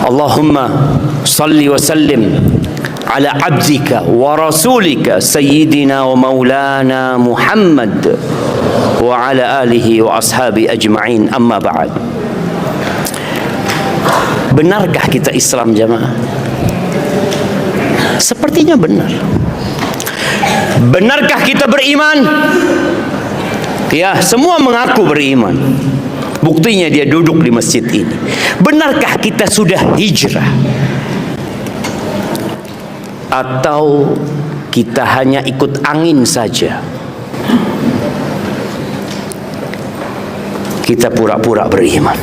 Allahumma salli wa sallim ala abdika wa rasulika sayyidina wa maulana Muhammad wa ala alihi wa ashabi ajma'in, amma ba'd. Benarkah kita Islam, jamaah? Sepertinya benar. Benarkah kita beriman? Ya, semua mengaku beriman. Buktinya dia duduk di masjid ini. Benarkah kita sudah hijrah? Atau kita hanya ikut angin saja? Kita pura-pura beriman.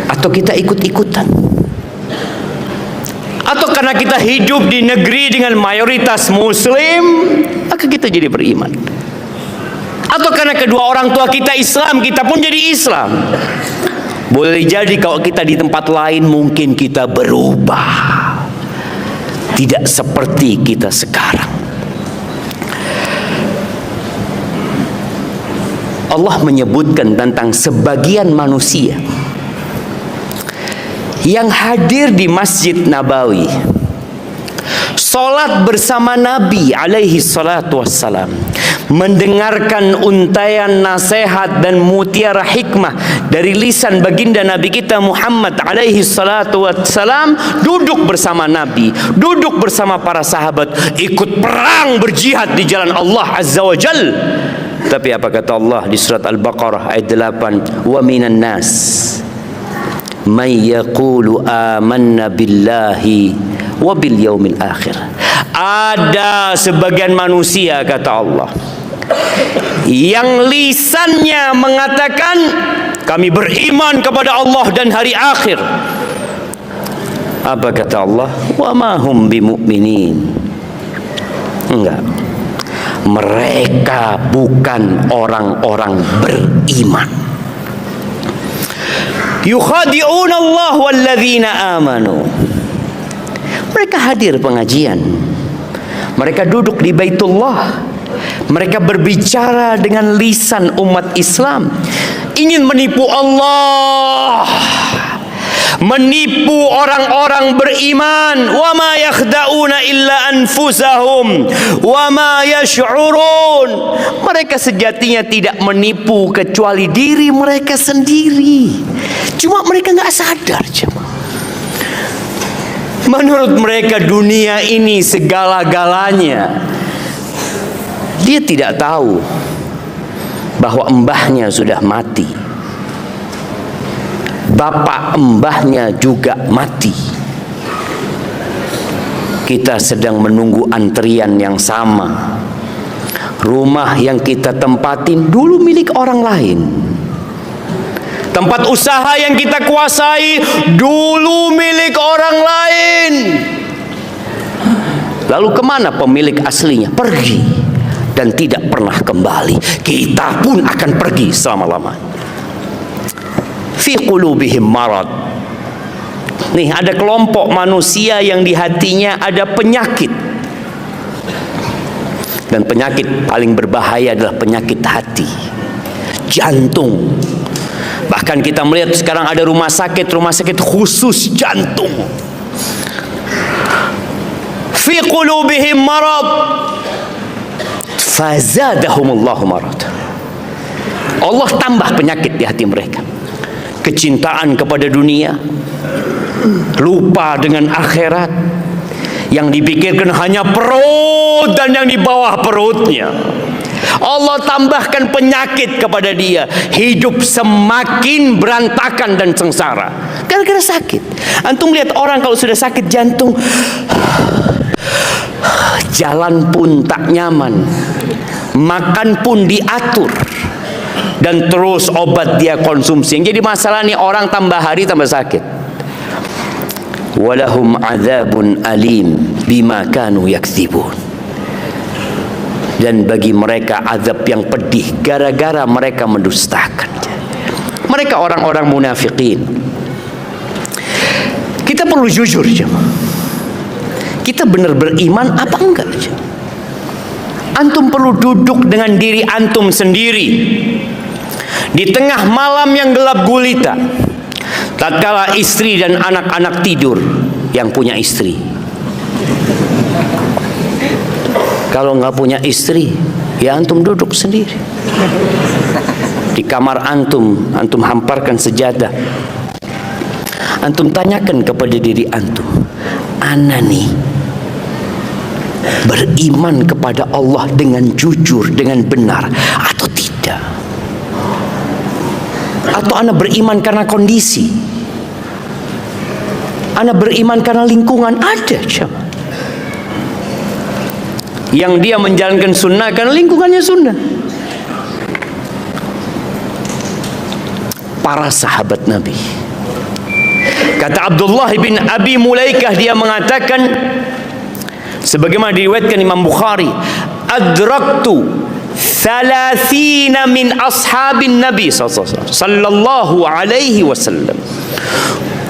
Atau kita ikut-ikutan? Atau karena kita hidup di negeri dengan mayoritas muslim, maka kita jadi beriman? Atau karena kedua orang tua kita Islam, kita pun jadi Islam? Boleh jadi kalau kita di tempat lain mungkin kita berubah, tidak seperti kita sekarang. Allah menyebutkan tentang sebagian manusia yang hadir di Masjid Nabawi, salat bersama Nabi alaihi salatu wassalam, mendengarkan untayan nasihat dan mutiara hikmah dari lisan baginda Nabi kita Muhammad alaihi salatu wassalam, duduk bersama Nabi, duduk bersama para sahabat, ikut perang berjihad di jalan Allah azza wa jal. Tapi apa kata Allah di surat Al-Baqarah ayat 8, wa minan nas may yaqulu amanna billahi wa bil yaumil akhir. Ada sebagian manusia, kata Allah, yang lisannya mengatakan kami beriman kepada Allah dan hari akhir. Apa kata Allah? Wa ma hum bimu'minin. Enggak, mereka bukan orang-orang beriman. Yukhadi'un Allah walladzina amanu. Mereka hadir pengajian, mereka duduk di Baitullah, mereka berbicara dengan lisan umat Islam, ingin menipu Allah, menipu orang-orang beriman. Wa ma yakhda'una illa anfusahum wa ma yash'urun. Mereka sejatinya tidak menipu kecuali diri mereka sendiri, cuma mereka nggak sadar. Menurut mereka dunia ini segala-galanya. Dia tidak tahu bahwa embahnya sudah mati, bapak embahnya juga mati. Kita sedang menunggu antrian yang sama. Rumah yang kita tempatin dulu milik orang lain. Tempat usaha yang kita kuasai dulu milik orang lain. Lalu kemana pemilik aslinya? Pergi dan tidak pernah kembali. Kita pun akan pergi selama-lamanya. Fi qulubihim marad. Nih, ada kelompok manusia yang di hatinya ada penyakit. Dan penyakit paling berbahaya adalah penyakit hati, jantung. Bahkan kita melihat sekarang ada rumah sakit khusus jantung. Fi qulubihim marad fazadahumullahu marad. Allah tambah penyakit di hati mereka. Kecintaan kepada dunia, lupa dengan akhirat, yang dipikirkan hanya perut dan yang di bawah perutnya. Allah tambahkan penyakit kepada dia, hidup semakin berantakan dan sengsara gara-gara sakit. Antum lihat orang kalau sudah sakit jantung, jalan pun tak nyaman, makan pun diatur, dan terus obat dia konsumsi. Yang jadi masalah nih, orang tambah hari tambah sakit. Walahum adzabun alim bima kanu yakdzibun. Dan bagi mereka azab yang pedih gara-gara mereka mendustakan. Mereka orang-orang munafikin. Kita perlu jujur, jemaah. Kita benar beriman apa enggak? Antum perlu duduk dengan diri antum sendiri di tengah malam yang gelap gulita. Tatkala istri dan anak-anak tidur, yang punya istri. Kalau nggak punya istri, ya antum duduk sendiri di kamar antum, antum hamparkan sejadah, antum tanyakan kepada diri antum, ana nih beriman kepada Allah dengan jujur, dengan benar atau tidak? Atau ana beriman karena kondisi, ana beriman karena lingkungan? Ada coba yang dia menjalankan sunnah karena lingkungannya sunnah. Para sahabat Nabi, kata Abdullah bin Abi Mulaikah, dia mengatakan sebagaimana diriwayatkan Imam Bukhari, adraktu 30 min ashabin Nabi sallallahu alaihi wasallam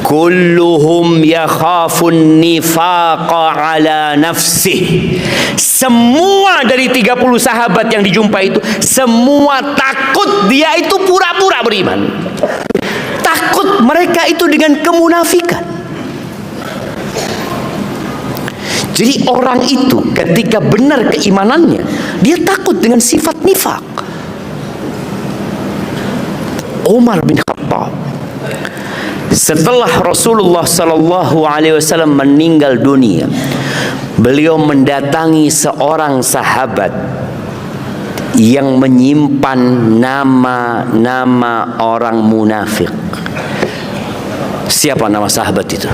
kulluhum yakhafun nifaqa ala nafsih. Semua dari 30 sahabat yang dijumpai itu, semua takut dia itu pura-pura beriman. Takut mereka itu dengan kemunafikan. Jadi orang itu ketika benar keimanannya, dia takut dengan sifat nifak. Umar bin Khattab, setelah Rasulullah sallallahu alaihi wasallam meninggal dunia, beliau mendatangi seorang sahabat yang menyimpan nama-nama orang munafik. Siapa nama sahabat itu?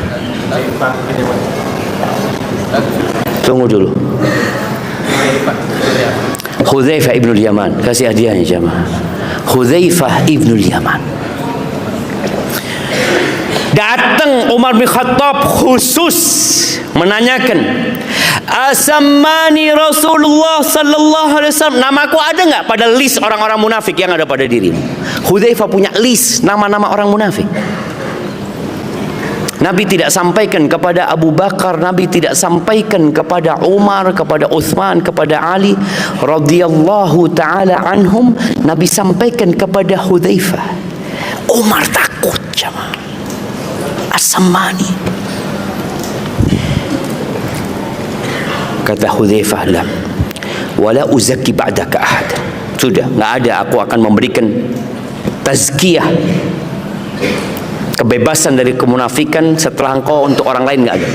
Tunggu dulu. Hudzaifah ibnul Yaman. Kasih hadiahnya jamaah. Hudzaifah ibnul Yaman. Datang Umar bin Khattab khusus menanyakan, asammani Rasulullah sallallahu alaihi wasallam, namaku ada nggak pada list orang-orang munafik yang ada pada dirimu? Hudzaifah punya list nama-nama orang munafik. Nabi tidak sampaikan kepada Abu Bakar, Nabi tidak sampaikan kepada Umar, kepada Uthman, kepada Ali radhiyallahu taala anhum. Nabi sampaikan kepada Hudzaifah. Umar takut jemaah. As-Sammani. Kata Hudzaifah, la wala uzakki ba'daka ahad. Sudah, enggak ada aku akan memberikan tazkiyah, kebebasan dari kemunafikan setelah engkau untuk orang lain, enggak ada.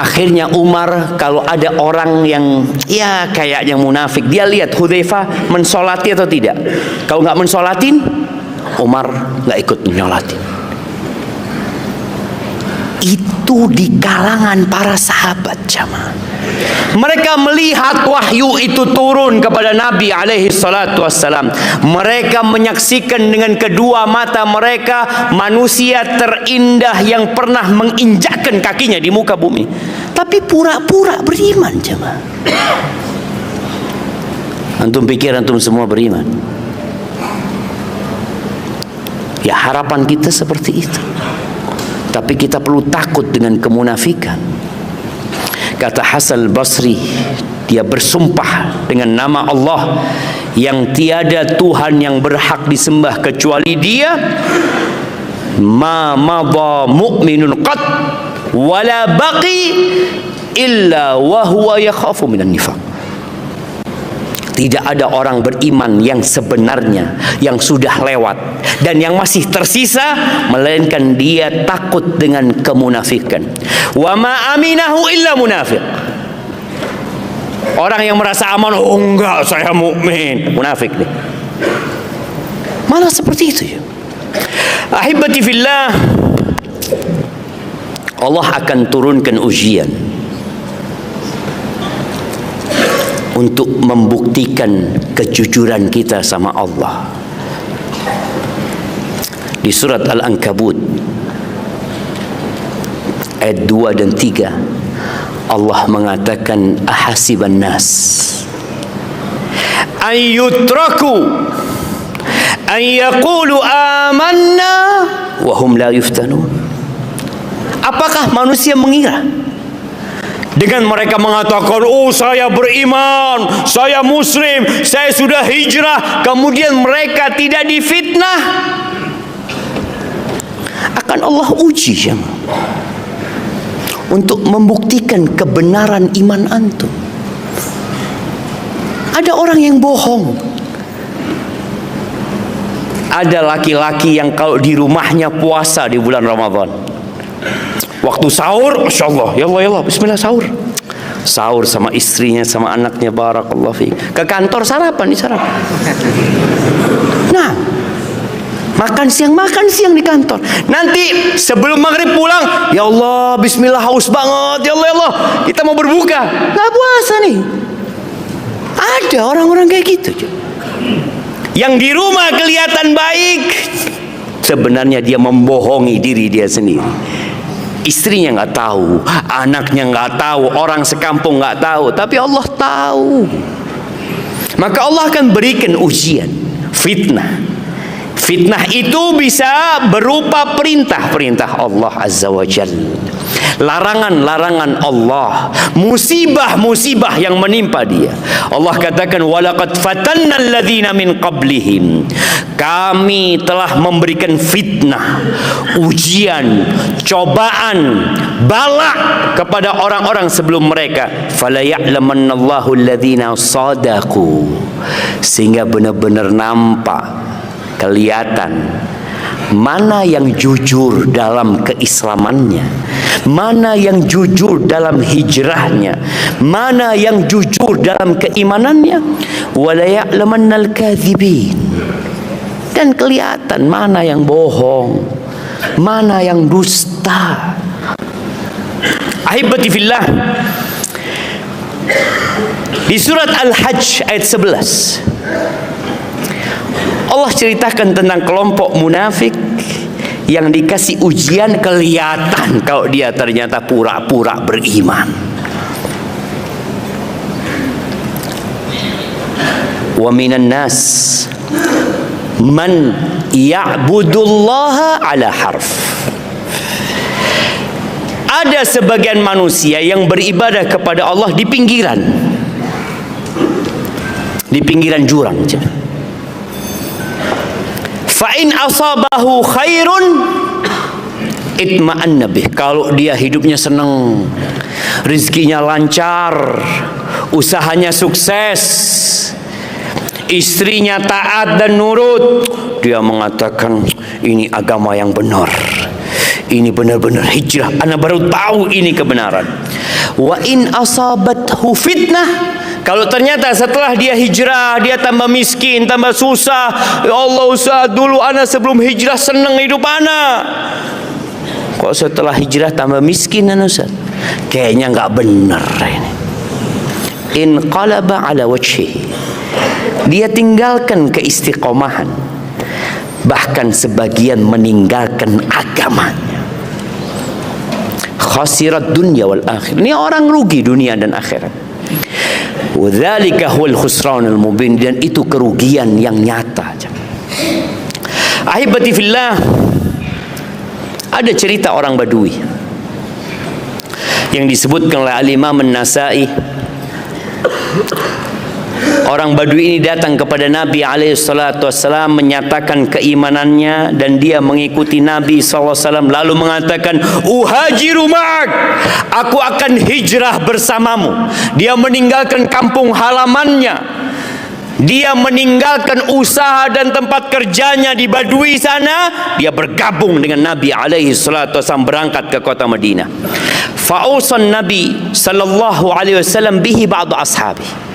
Akhirnya Umar, kalau ada orang yang ya kayaknya munafik, dia lihat Hudzaifah mensolati atau tidak. Kalau enggak mensolatin, Umar enggak ikut menyolatin. Itu di kalangan para sahabat jamaah. Mereka melihat wahyu itu turun kepada Nabi alaihi salatu wassalam. Mereka menyaksikan dengan kedua mata mereka manusia terindah yang pernah menginjakkan kakinya di muka bumi. Tapi pura-pura beriman jemaah. Antum pikir antum semua beriman? Ya harapan kita seperti itu. Tapi kita perlu takut dengan kemunafikan. Kata Hasan al-Basri, dia bersumpah dengan nama Allah yang tiada Tuhan yang berhak disembah kecuali Dia, ma madha mu'minun qat wala baqi illa wa huwa yakhafu minan nifaq. Tidak ada orang beriman yang sebenarnya, yang sudah lewat dan yang masih tersisa, melainkan dia takut dengan kemunafikan. Wa ma aminahu illa munafiq. Orang yang merasa aman, oh enggak, saya mukmin, munafik nih. Mana seperti itu ya? Ahibati fillah, Allah akan turunkan ujian untuk membuktikan kejujuran kita sama Allah. Di surat Al-Ankabut ayat 2 dan 3, Allah mengatakan, ahasiban nas an yutraku an yaqulu amanna wa hum la yuftanun. Apakah manusia mengira dengan mereka mengatakan, oh saya beriman, saya muslim, saya sudah hijrah, kemudian mereka tidak difitnah? akan Allah uji jemaah, untuk membuktikan kebenaran iman antum. Ada orang yang bohong. Ada laki-laki yang kalau di rumahnya puasa di bulan Ramadan, waktu sahur, Masya Allah, ya Allah, ya Allah, bismillah sahur. Sahur sama istrinya, sama anaknya, barakallahu fiik. Ke kantor sarapan, Nah, makan siang di kantor. Nanti sebelum maghrib pulang, ya Allah, bismillah, haus banget, ya Allah, ya Allah, kita mau berbuka. Nggak puasa nih. Ada orang-orang kayak gitu. Yang di rumah kelihatan baik, sebenarnya dia membohongi diri dia sendiri. Istrinya nggak tahu, anaknya nggak tahu, orang sekampung nggak tahu, tapi Allah tahu. Maka Allah akan berikan ujian, fitnah. Fitnah itu bisa berupa perintah-perintah Allah Azza wa Jalla, larangan-larangan Allah, musibah-musibah yang menimpa dia. Allah katakan, walaqad fatanna alladzina min qablihim. Kami telah memberikan fitnah, ujian, cobaan, bala kepada orang-orang sebelum mereka. Fala ya'lamannallahu alladzina sadaqu. Sehingga benar-benar nampak, kelihatan mana yang jujur dalam keislamannya, mana yang jujur dalam hijrahnya, mana yang jujur dalam keimanannya. Wala ya'lamannal kadzibin. Dan kelihatan mana yang bohong, mana yang dusta. Ahibati fillah, di surat Al-Hajj ayat 11 Allah ceritakan tentang kelompok munafik yang dikasih ujian, kelihatan kalau dia ternyata pura-pura beriman. Wa minan nas man ya'budullaha ala harf. Ada sebagian manusia yang beribadah kepada Allah di pinggiran jurang. Fa'in asabahu khairun itma'anna bih. Kalau dia hidupnya senang, rizkinya lancar, usahanya sukses, istrinya taat dan nurut, dia mengatakan, ini agama yang benar, ini benar-benar hijrah, ana baru tahu ini kebenaran. Wa in asabathu fitnah, kalau ternyata setelah dia hijrah, dia tambah miskin, tambah susah. Ya Allah, Ustaz, dulu ana sebelum hijrah senang hidup ana. Kok setelah hijrah tambah miskin ana, Ustaz? Kayaknya nggak benar ini. Inqalaba ala wajhihi. Dia tinggalkan keistiqomahan. Bahkan sebagian meninggalkan agamanya. Khasirat dunya wal akhir. Ini orang rugi dunia dan akhirat. Wadzalika huwal khusranul mubin, dan itu kerugian yang nyata. Ahibati fillah, ada cerita orang Badui yang disebutkan oleh Al-Imam An-Nasai. Orang Badui ini datang kepada Nabi SAW menyatakan keimanannya, dan dia mengikuti Nabi SAW, lalu mengatakan, uhajiru ma'ak, aku akan hijrah bersamamu. Dia meninggalkan kampung halamannya, dia meninggalkan usaha dan tempat kerjanya di Badui sana, dia bergabung dengan Nabi SAW, berangkat ke kota Madinah. Fa'usan Nabi SAW bihi ba'du ashabi.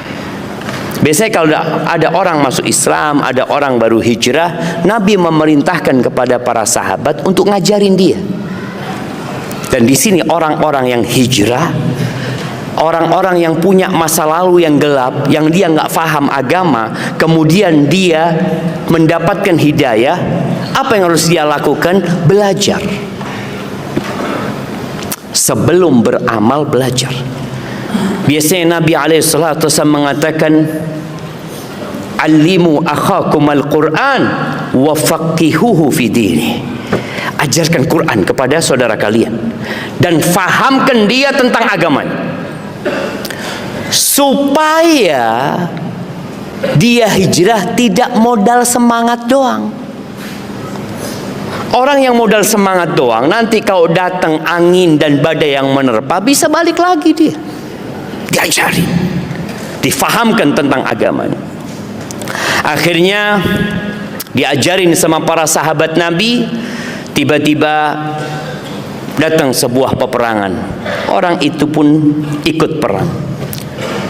Biasanya kalau ada orang masuk Islam, ada orang baru hijrah, Nabi memerintahkan kepada para sahabat untuk ngajarin dia. Dan di sini orang-orang yang hijrah, orang-orang yang punya masa lalu yang gelap, yang dia nggak paham agama, kemudian dia mendapatkan hidayah, apa yang harus dia lakukan? Belajar. Sebelum beramal, belajar. Biasanya Nabi SAW mengatakan, alimu akhakum al-Quran wa faqihuhu fi dini. Ajarkan Quran kepada saudara kalian dan fahamkan dia tentang agamanya, supaya dia hijrah tidak modal semangat doang. Orang yang modal semangat doang, nanti kalau datang angin dan badai yang menerpa, bisa balik lagi dia. Diajari, difahamkan tentang agamanya. Akhirnya diajarin sama para sahabat Nabi. Tiba-tiba datang sebuah peperangan. Orang itu pun ikut perang.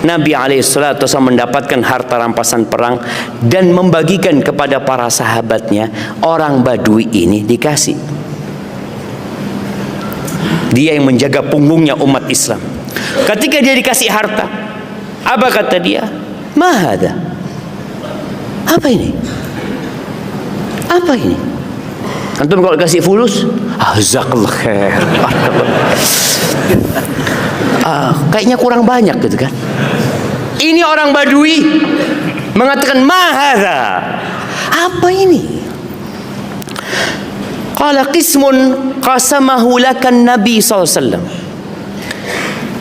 Nabi alaihissalatu wassalam mendapatkan harta rampasan perang dan membagikan kepada para sahabatnya. Orang Badui ini dikasih. Dia yang menjaga punggungnya umat Islam. Ketika dia dikasih harta, apa kata dia? Mahada. Apa ini? Apa ini? Antum kalau kasih fulus, jazakallah khair. Kayaknya kurang banyak gitu kan. Ini orang Badui mengatakan mahada. Apa ini? Qala qismun qasamahu lakan Nabi SAW.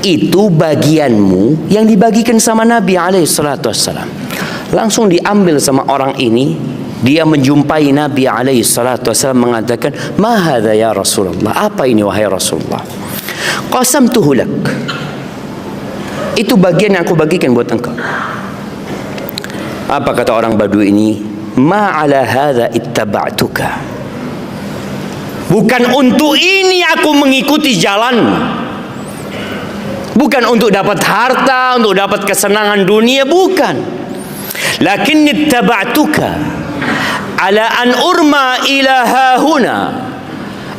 Itu bagianmu yang dibagikan sama Nabi SAW. Langsung diambil sama orang ini. Dia menjumpai Nabi SAW mengatakan, ma hadha ya Rasulullah. Apa ini wahai Rasulullah? Qasamtuhu lak. Itu bagian yang aku bagikan buat engkau. Apa kata orang Badui ini? Ma ala hadha ittaba'tuka. Bukan untuk ini aku mengikuti jalan. Bukan untuk dapat harta, untuk dapat kesenangan dunia, bukan. Lakin ittaba'tuka ala an urma ila hahuna.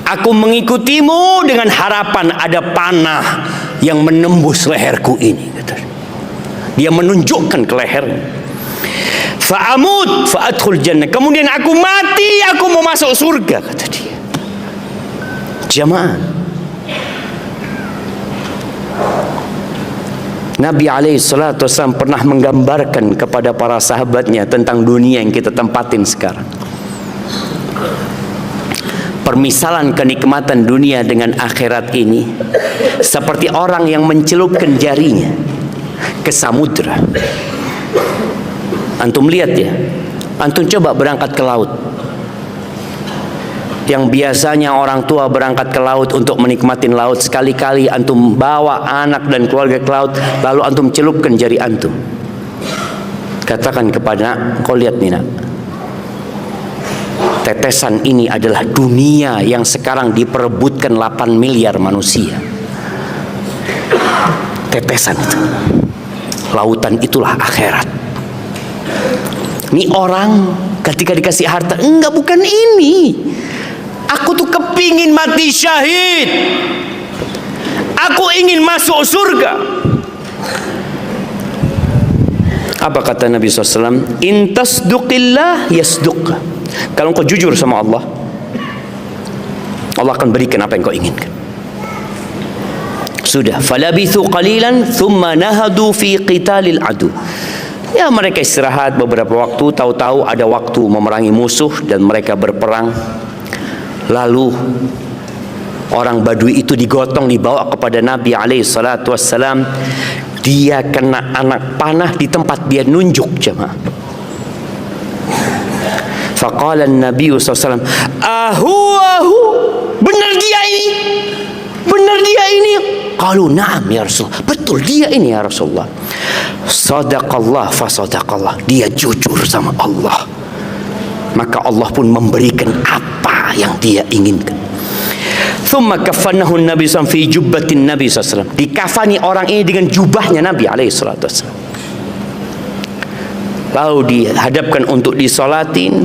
Aku mengikutimu dengan harapan ada panah yang menembus leherku ini. Dia menunjukkan ke lehernya. Fa'amut fa'adkhul jannah. Kemudian aku mati, aku mau masuk surga, kata dia. Jamaah, Nabi SAW pernah menggambarkan kepada para sahabatnya tentang dunia yang kita tempatin sekarang. Permisalan kenikmatan dunia dengan akhirat ini seperti orang yang mencelupkan jarinya ke samudra. Antum lihat ya, antum coba berangkat ke laut. Yang biasanya orang tua berangkat ke laut untuk menikmatin laut, sekali-kali antum bawa anak dan keluarga ke laut, lalu antum celupkan jari antum. Katakan kepada kau, lihat nih nak, tetesan ini adalah dunia yang sekarang diperebutkan 8 miliar manusia. Tetesan itu, lautan itulah akhirat. Ini orang ketika dikasih harta, enggak, bukan ini. Aku tuh kepingin mati syahid. Aku ingin masuk surga. Apa kata Nabi SAW? In tasduqillah yasduq. Kalau engkau jujur sama Allah, Allah akan berikan apa yang kau inginkan. Sudah. Falabithu qalilan thumma nahadu fi qitalil adu. Ya, mereka istirahat beberapa waktu, tahu-tahu ada waktu memerangi musuh dan mereka berperang. Lalu orang Badui itu digotong, dibawa kepada Nabi SAW. Dia kena anak panah di tempat dia nunjuk, jemaah. Faqala Nabi SAW, ahu, benar dia ini, benar dia ini. Qalu na'am ya Rasulullah, betul dia ini ya Rasulullah. Sadaqallah fa sadaqallah, dia jujur sama Allah, maka Allah pun memberikan apa yang dia inginkan. Thumma kafanahu Nabi SAW fi jubbatin Nabi SAW. Dikafani orang ini dengan jubahnya Nabi SAW. Lalu dihadapkan untuk disolatin.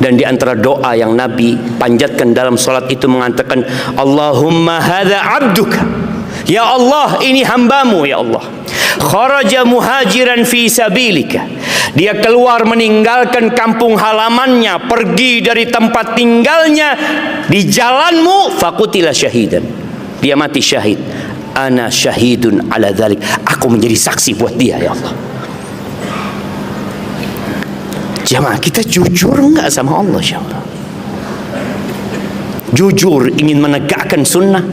Dan di antara doa yang Nabi panjatkan dalam solat itu mengatakan, Allahumma hadha abduka. Ya Allah, ini hambamu ya Allah. Kharaja muhajiran fi sabilika. Dia keluar meninggalkan kampung halamannya, pergi dari tempat tinggalnya di jalanmu, faqutila syahidan. Dia mati syahid. Ana syahidun ala dzalik. Aku menjadi saksi buat dia ya Allah. Jamaah, kita jujur enggak sama Allah, jamaah? Jujur ingin menegakkan sunnah,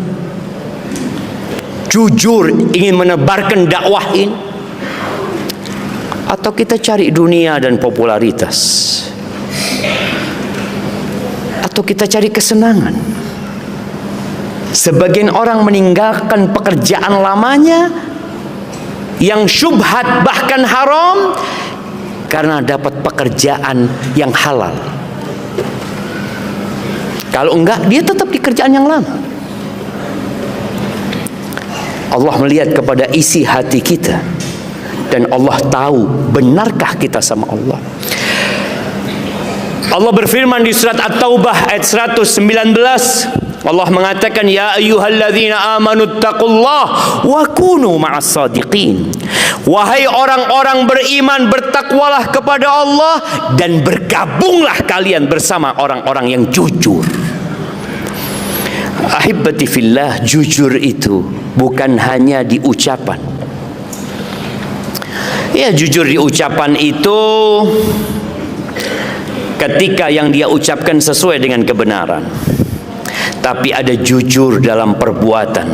jujur ingin menebarkan dakwah ini, atau kita cari dunia dan popularitas, atau atau kita cari kesenangan? Sebagian orang meninggalkan pekerjaan lamanya yang syubhat bahkan haram karena dapat pekerjaan yang halal. Kalau enggak, dia tetap di kerjaan yang lama. Allah melihat kepada isi hati kita, dan Allah tahu benarkah kita sama Allah. Allah berfirman di surat At-Taubah ayat 119, Allah mengatakan, ya ayyuhalladzina amanu taqullah wa kunu ma'as sadiqin. Wahai orang-orang beriman, bertakwalah kepada Allah dan bergabunglah kalian bersama orang-orang yang jujur. Ahibati fillah, jujur itu bukan hanya di ucapan. Ya, jujur di ucapan itu ketika yang dia ucapkan sesuai dengan kebenaran. Tapi ada jujur dalam perbuatan,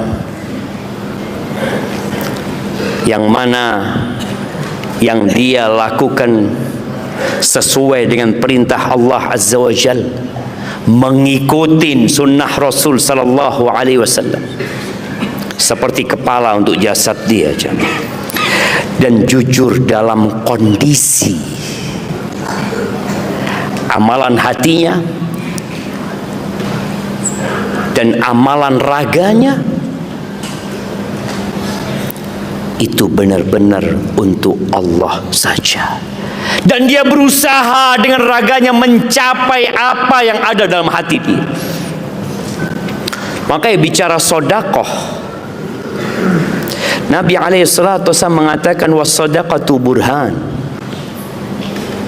yang mana yang dia lakukan sesuai dengan perintah Allah Azza wa Jalla, mengikuti sunnah Rasul sallallahu alaihi wasallam, seperti kepala untuk jasad dia, dan jujur dalam kondisi amalan hatinya dan amalan raganya itu benar-benar untuk Allah saja, dan dia berusaha dengan raganya mencapai apa yang ada dalam hati dia. Makanya bicara sedekah, Nabi alaihissalatu wasallam mengatakan was-sadaqatu burhan.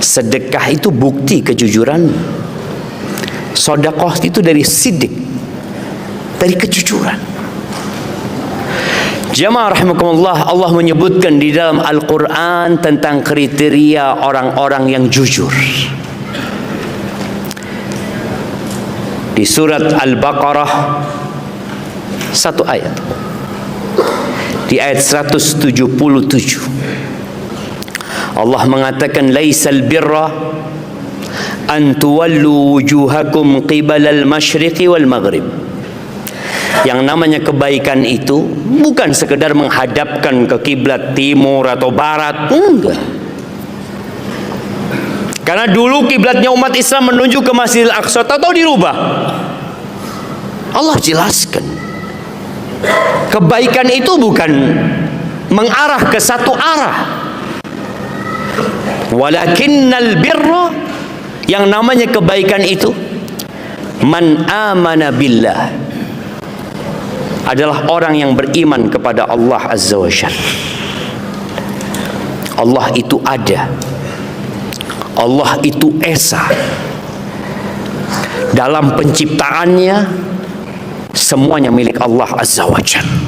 Sedekah itu bukti kejujuran. Sedekah itu dari sidik, dari kejujuran. Jamaah rahimakumullah, Allah menyebutkan di dalam Al-Quran tentang kriteria orang-orang yang jujur. Di surat Al-Baqarah, satu ayat, di ayat 177, Allah mengatakan, laisal birra an tuwallu wujuhakum qibalal masyriqi wal maghrib. Yang namanya kebaikan itu bukan sekedar menghadapkan ke kiblat timur atau barat, enggak. Karena dulu kiblatnya umat Islam menuju ke Masjidil Aqsa, atau dirubah. Allah jelaskan, kebaikan itu bukan mengarah ke satu arah. Walakinnal birra, yang namanya kebaikan itu, man amana billah, adalah orang yang beriman kepada Allah Azza wa Jalla. Allah itu ada, Allah itu esa. Dalam penciptaannya semuanya milik Allah Azza wa Jalla.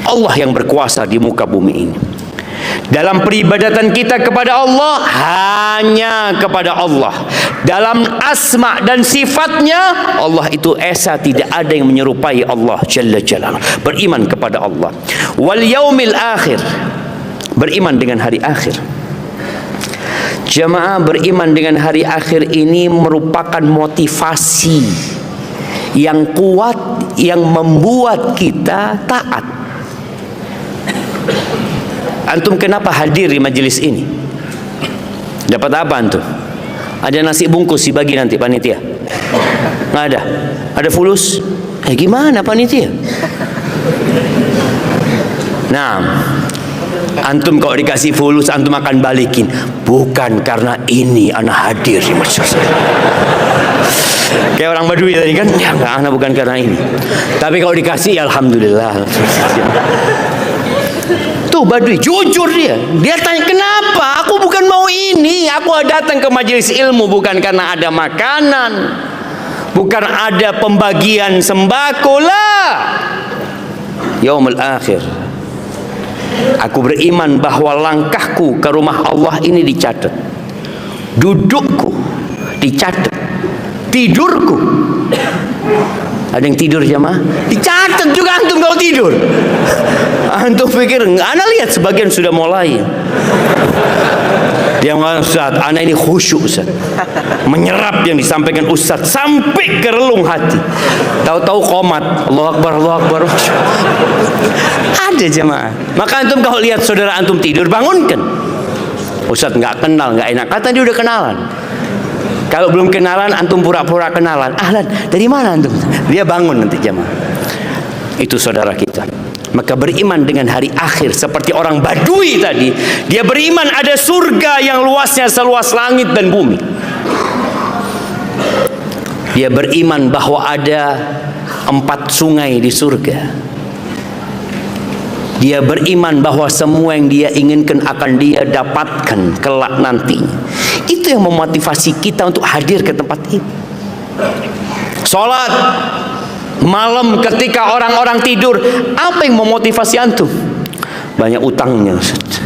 Allah yang berkuasa di muka bumi ini. Dalam peribadatan kita kepada Allah, hanya kepada Allah. Dalam asma dan sifatnya, Allah itu esa, tidak ada yang menyerupai Allah Jalla Jalaluhu. Beriman kepada Allah. Wal yaumil akhir, beriman dengan hari akhir. Jamaah, beriman dengan hari akhir ini merupakan motivasi yang kuat yang membuat kita taat. Antum kenapa hadir di majelis ini? Dapat apa antum? Ada nasi bungkus dibagi nanti panitia? Nggak ada? Ada fulus? Gimana panitia? Nah, antum kalau dikasih fulus, antum akan balikin. Bukan karena ini anak hadir di majelis. Kayak orang Badui tadi kan, ya enggak, anak bukan karena ini. Tapi kalau dikasih, ya alhamdulillah. Tuh Badui, jujur dia. Dia tanya, kenapa? Aku bukan mau ini. Aku datang ke majelis ilmu bukan karena ada makanan, bukan ada pembagian sembako lah. Yaumul akhir, aku beriman bahwa langkahku ke rumah Allah ini dicatat, dudukku dicatat, tidurku. Ada yang tidur jamaah? Dicatat juga antum kalau tidur. Antum pikir enggak? Ana lihat sebagian sudah mulai. Dia mengatakan, Ustaz, anak ini khusyuk Ustaz, menyerap yang disampaikan Ustaz sampai ke relung hati. Tahu-tahu qomat, Allahu Akbar, Allahu Akbar. Ada jemaah. Maka antum kalau lihat saudara antum tidur, bangunkan. Ustaz nggak kenal, nggak enak. Kata dia udah kenalan. Kalau belum kenalan, antum pura-pura kenalan. Ahlan, dari mana antum? Dia bangun nanti jemaah. Itu saudara kita. Maka beriman dengan hari akhir seperti orang Badui tadi. Dia beriman ada surga yang luasnya seluas langit dan bumi. Dia beriman bahwa ada 4 sungai di surga. Dia beriman bahwa semua yang dia inginkan akan dia dapatkan kelak nantinya. Itu yang memotivasi kita untuk hadir ke tempat ini. Salat malam ketika orang-orang tidur, apa yang memotivasi antum? Banyak utangnya Ustaz.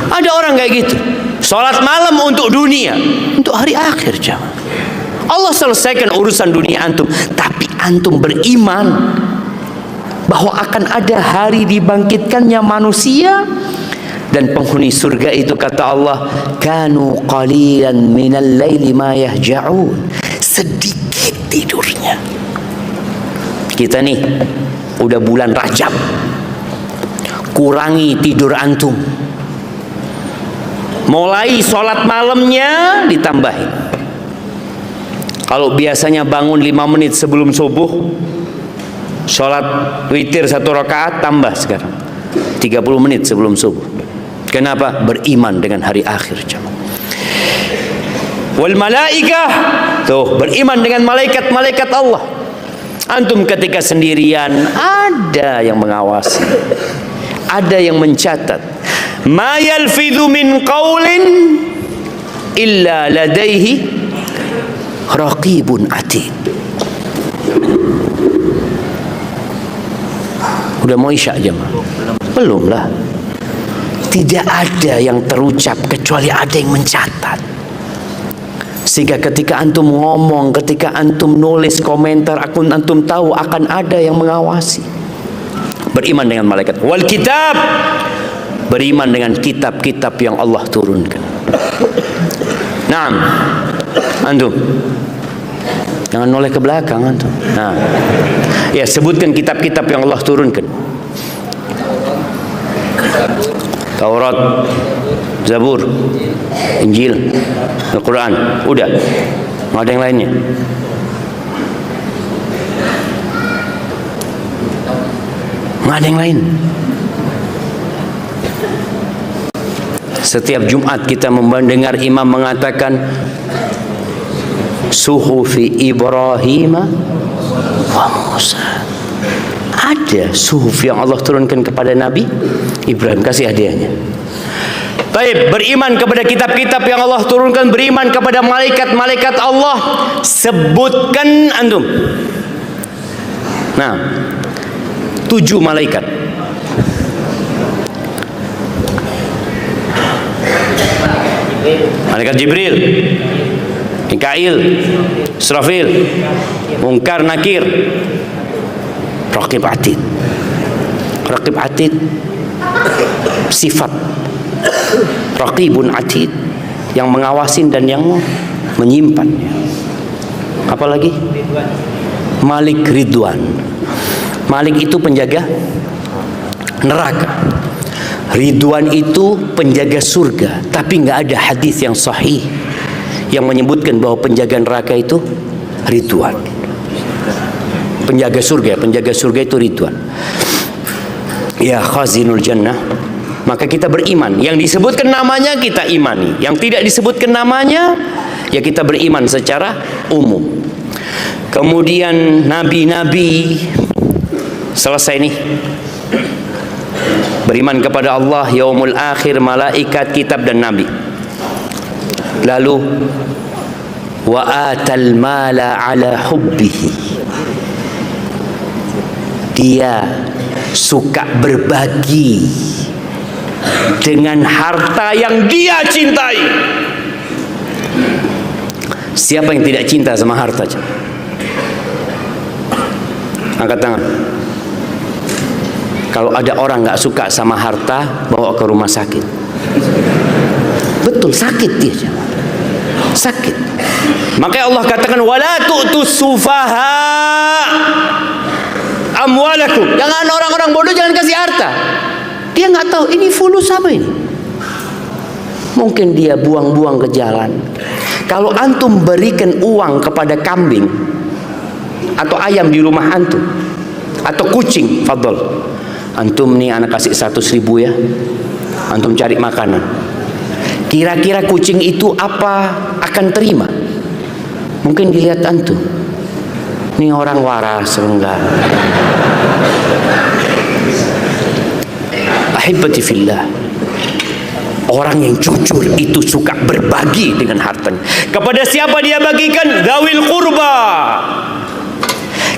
Ada orang kayak gitu. Salat malam untuk dunia, untuk hari akhir jemaah. Allah selesaikan urusan dunia antum, tapi antum beriman bahwa akan ada hari dibangkitkannya manusia dan penghuni surga itu, kata Allah, kanu qalilan minal laili ma yahja'un, sedikit tidurnya. Kita nih udah bulan Rajab, kurangi tidur antum, mulai sholat malamnya ditambahin. Kalau biasanya bangun 5 menit sebelum subuh, sholat witir 1 rakaat, tambah sekarang 30 menit sebelum subuh. Kenapa? Beriman dengan hari akhir. Wal malaikah, tuh beriman dengan malaikat-malaikat Allah. Antum ketika sendirian, ada yang mengawasi, ada yang mencatat. Ma yalfidhu min qaulin illa ladaihi raqibun atid. Udah mau isya jemaah? Belum lah. Tidak ada yang terucap kecuali ada yang mencatat. Sehingga ketika antum ngomong, ketika antum nulis komentar, antum tahu akan ada yang mengawasi. Beriman dengan malaikat. Wal kitab, beriman dengan kitab-kitab yang Allah turunkan. Naam, antum jangan noleh ke belakang antum. Nah, ya, sebutkan kitab-kitab yang Allah turunkan. Taurat, Zabur, Injil, Al-Quran. Udah, nggak ada yang lainnya. Nggak ada yang lain. Setiap Jumat kita mendengar imam mengatakan Suhufi Ibrahim wa Musa. Ada suhuf yang Allah turunkan kepada Nabi Ibrahim, kasih hadiahnya. Baik, beriman kepada kitab-kitab yang Allah turunkan, beriman kepada malaikat-malaikat Allah. Sebutkan antum. Nah, 7 malaikat. Malaikat Jibril, Mikail, Israfil, Munkar, Nakir, Raqib Atid. Raqib Atid sifat Raqibun Atid, yang mengawasin dan yang menyimpan. Apalagi Malik Ridwan. Malik itu penjaga neraka, Ridwan itu penjaga surga. Tapi nggak ada hadis yang sahih yang menyebutkan bahwa penjaga neraka itu Ridwan. Penjaga surga itu Ridwan. Ya khazinul jannah. Maka kita beriman. Yang disebutkan namanya kita imani. Yang tidak disebutkan namanya, ya kita beriman secara umum. Kemudian nabi-nabi, selesai nih. Beriman kepada Allah, yaumul akhir, malaikat, kitab dan nabi. Lalu wa atal mala ala hubbihi. Dia suka berbagi dengan harta yang dia cintai. Siapa yang tidak cinta sama harta? Angkat tangan. Kalau ada orang nggak suka sama harta, bawa ke rumah sakit. Betul, sakit dia. Sakit. Makanya Allah katakan wala tu'tus sufaha amwalakum. Jangan orang-orang bodoh jangan kasih harta. Dia nggak tahu ini fulus apa ini. Mungkin dia buang-buang ke jalan. Kalau antum berikan uang kepada kambing atau ayam di rumah antum atau kucing, fadol. Antum nih anak kasih 100.000 ya. Antum cari makanan. Kira-kira kucing itu apa akan terima? Mungkin dilihat antum. Ini orang waras enggak. Ahibati fillah. Orang yang jujur itu suka berbagi dengan hartanya. Kepada siapa dia bagikan? Dzawil qurba.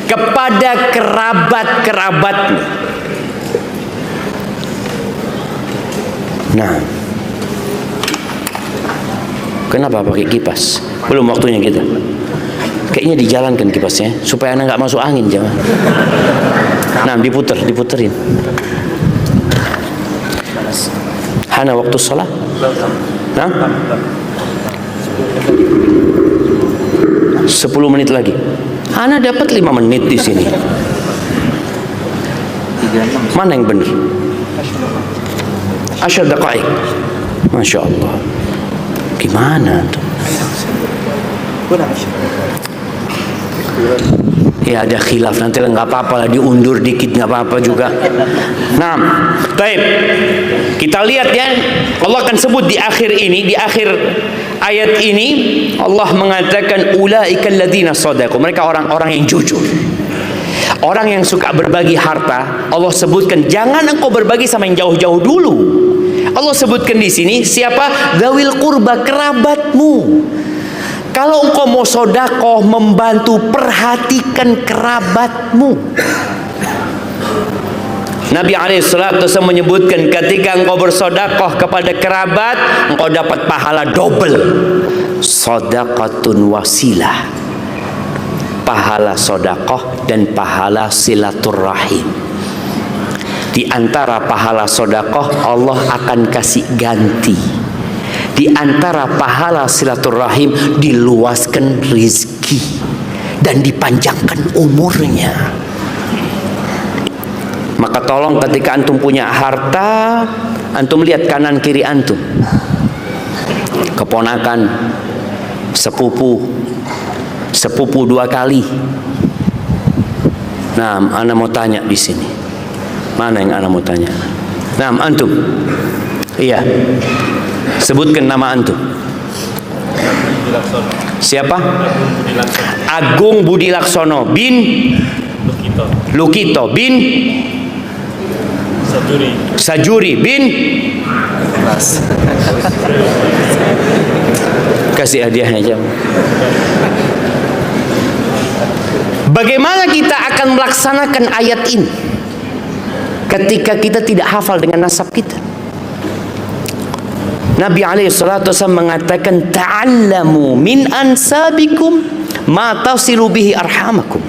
Kepada kerabat-kerabatnya. Nah, kenapa pakai kipas? Belum waktunya kita. Kayaknya dijalankan kipasnya supaya anak nggak masuk angin, jangan. Nah, diputerin. Hana waktu sholat. Nah, 10 menit lagi. Hana dapat 5 menit di sini. Mana yang benar? 10 daqaik. Masya Allah. Gimana tuh? Ya ada khilaf, nanti nggak apa-apa lah, diundur dikit nggak apa-apa juga. Nah, baik, kita lihat ya, Allah akan sebut di akhir ini, di akhir ayat ini Allah mengatakan ulaikal ladzina shadaqu, mereka orang-orang yang jujur, orang yang suka berbagi harta. Allah sebutkan jangan engkau berbagi sama yang jauh-jauh dulu. Allah sebutkan di sini siapa? Dzawil qurba, kerabatmu. Kalau engkau mau sodakoh, membantu, perhatikan kerabatmu. Nabi SAW menyebutkan ketika engkau bersodakoh kepada kerabat, engkau dapat pahala double. Sodakatun wasilah, pahala sodakoh dan pahala silaturrahim. Di antara pahala sodakoh Allah akan kasih ganti. Di antara pahala silaturahim diluaskan rizki dan dipanjangkan umurnya. Maka tolong ketika antum punya harta, antum lihat kanan kiri antum, keponakan, sepupu 2 kali. Nah, ana mau tanya di sini. Mana yang ana mau tanya? Nah, antum. Iya. Sebutkan nama antum. Siapa? Agung Budi Laksono bin Lukito bin Sajuri bin kasih hadiahnya aja. Bagaimana kita akan melaksanakan ayat ini ketika kita tidak hafal dengan nasab kita? Nabi SAW mengatakan ta'allamu min ansabikum ma tasilu bihi arhamakum.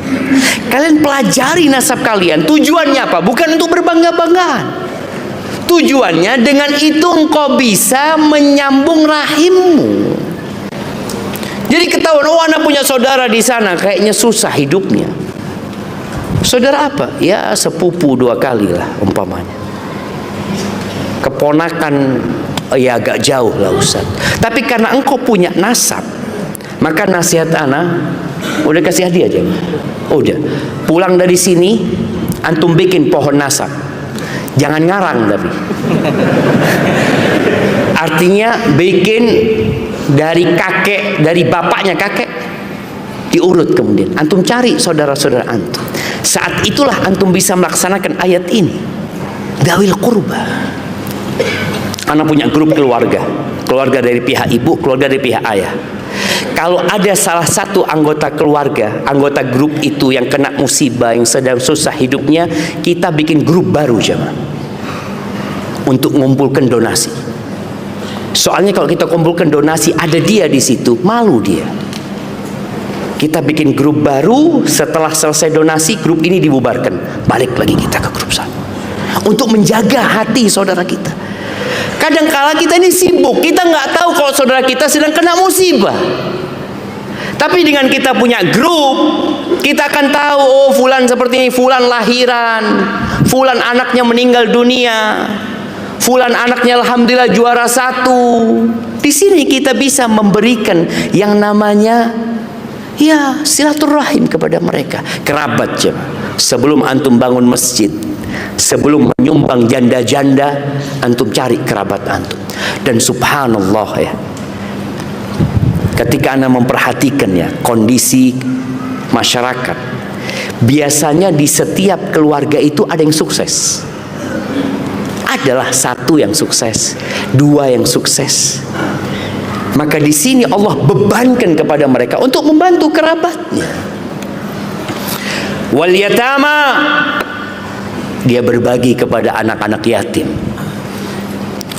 Kalian pelajari nasab kalian. Tujuannya apa? Bukan untuk berbangga-banggaan. Tujuannya dengan itu engkau bisa menyambung rahimmu. Jadi ketahuan, oh anak punya saudara di sana, kayaknya susah hidupnya. Saudara apa? Ya sepupu 2 kali lah umpamanya. Keponakan ya agak jauh lah Ustaz. Tapi karena engkau punya nasab, maka nasihat ana udah kasih hadiah aja. Udah. Pulang dari sini antum bikin pohon nasab. Jangan ngarang tapi. Artinya bikin dari kakek, dari bapaknya kakek diurut kemudian. Antum cari saudara-saudara antum. Saat itulah antum bisa melaksanakan ayat ini. Dzawil qurba. Anak punya grup keluarga dari pihak ibu, keluarga dari pihak ayah. Kalau ada salah satu anggota keluarga, anggota grup itu yang kena musibah, yang sedang susah hidupnya, kita bikin grup baru jemaah untuk mengumpulkan donasi. Soalnya kalau kita kumpulkan donasi ada dia di situ, malu dia. Kita bikin grup baru, setelah selesai donasi grup ini dibubarkan, balik lagi kita ke grup sana untuk menjaga hati saudara kita. Kadang-kala kita ini sibuk, kita nggak tahu kalau saudara kita sedang kena musibah. Tapi dengan kita punya grup, kita akan tahu, oh fulan seperti ini, fulan lahiran, fulan anaknya meninggal dunia, fulan anaknya alhamdulillah juara 1. Di sini kita bisa memberikan yang namanya ya silaturahim kepada mereka, kerabat jemaah. Sebelum antum bangun masjid, sebelum menyumbang janda-janda, antum cari kerabat antum. Dan subhanallah ya, ketika anda memperhatikan ya kondisi masyarakat, biasanya di setiap keluarga itu ada yang sukses. Adalah 1 yang sukses, 2 yang sukses. Maka di sini Allah bebankan kepada mereka untuk membantu kerabatnya. Wal yatama, dia berbagi kepada anak-anak yatim.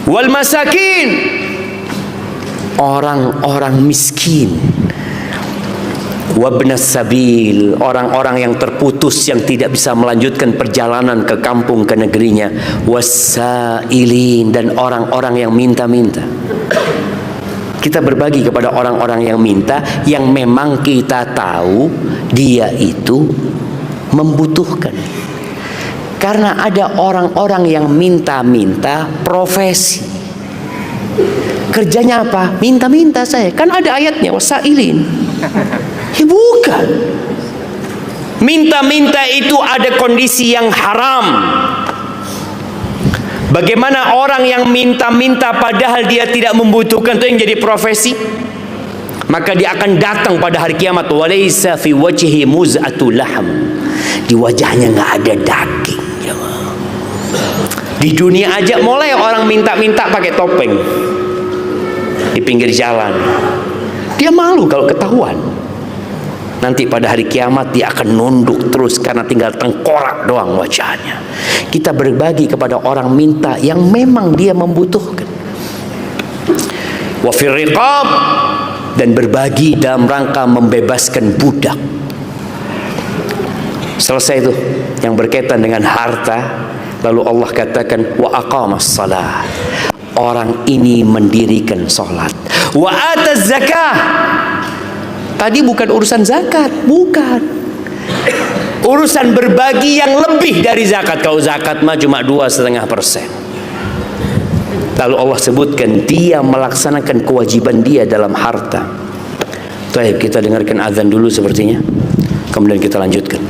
Wal masakin, orang-orang miskin. Wabnas sabil, orang-orang yang terputus, yang tidak bisa melanjutkan perjalanan ke kampung, ke negerinya. Wasailin, dan orang-orang yang minta-minta. Kita berbagi kepada orang-orang yang minta, yang memang kita tahu dia itu membutuhkan. Karena ada orang-orang yang minta-minta profesi. Kerjanya apa? Minta-minta saya. Kan ada ayatnya, wasailin. Ya bukan. Minta-minta itu ada kondisi yang haram. Bagaimana orang yang minta-minta padahal dia tidak membutuhkan, itu yang jadi profesi? Maka dia akan datang pada hari kiamat, walaysa fi wajhi muz'atul lahm. Di wajahnya nggak ada daging. Di dunia aja mulai orang minta-minta pakai topeng di pinggir jalan. Dia malu kalau ketahuan. Nanti pada hari kiamat dia akan nunduk terus karena tinggal tengkorak doang wajahnya. Kita berbagi kepada orang minta yang memang dia membutuhkan. Wa fir riqab, dan berbagi dalam rangka membebaskan budak. Selesai itu yang berkaitan dengan harta. Lalu Allah katakan wa aqamas salah. Orang ini mendirikan salat. Wa ataz zakah. Tadi bukan urusan zakat, bukan. Urusan berbagi yang lebih dari zakat. Kalau zakat mah cuma 2,5%. Lalu Allah sebutkan dia melaksanakan kewajiban dia dalam harta. Baik, kita dengarkan azan dulu sepertinya. Kemudian kita lanjutkan.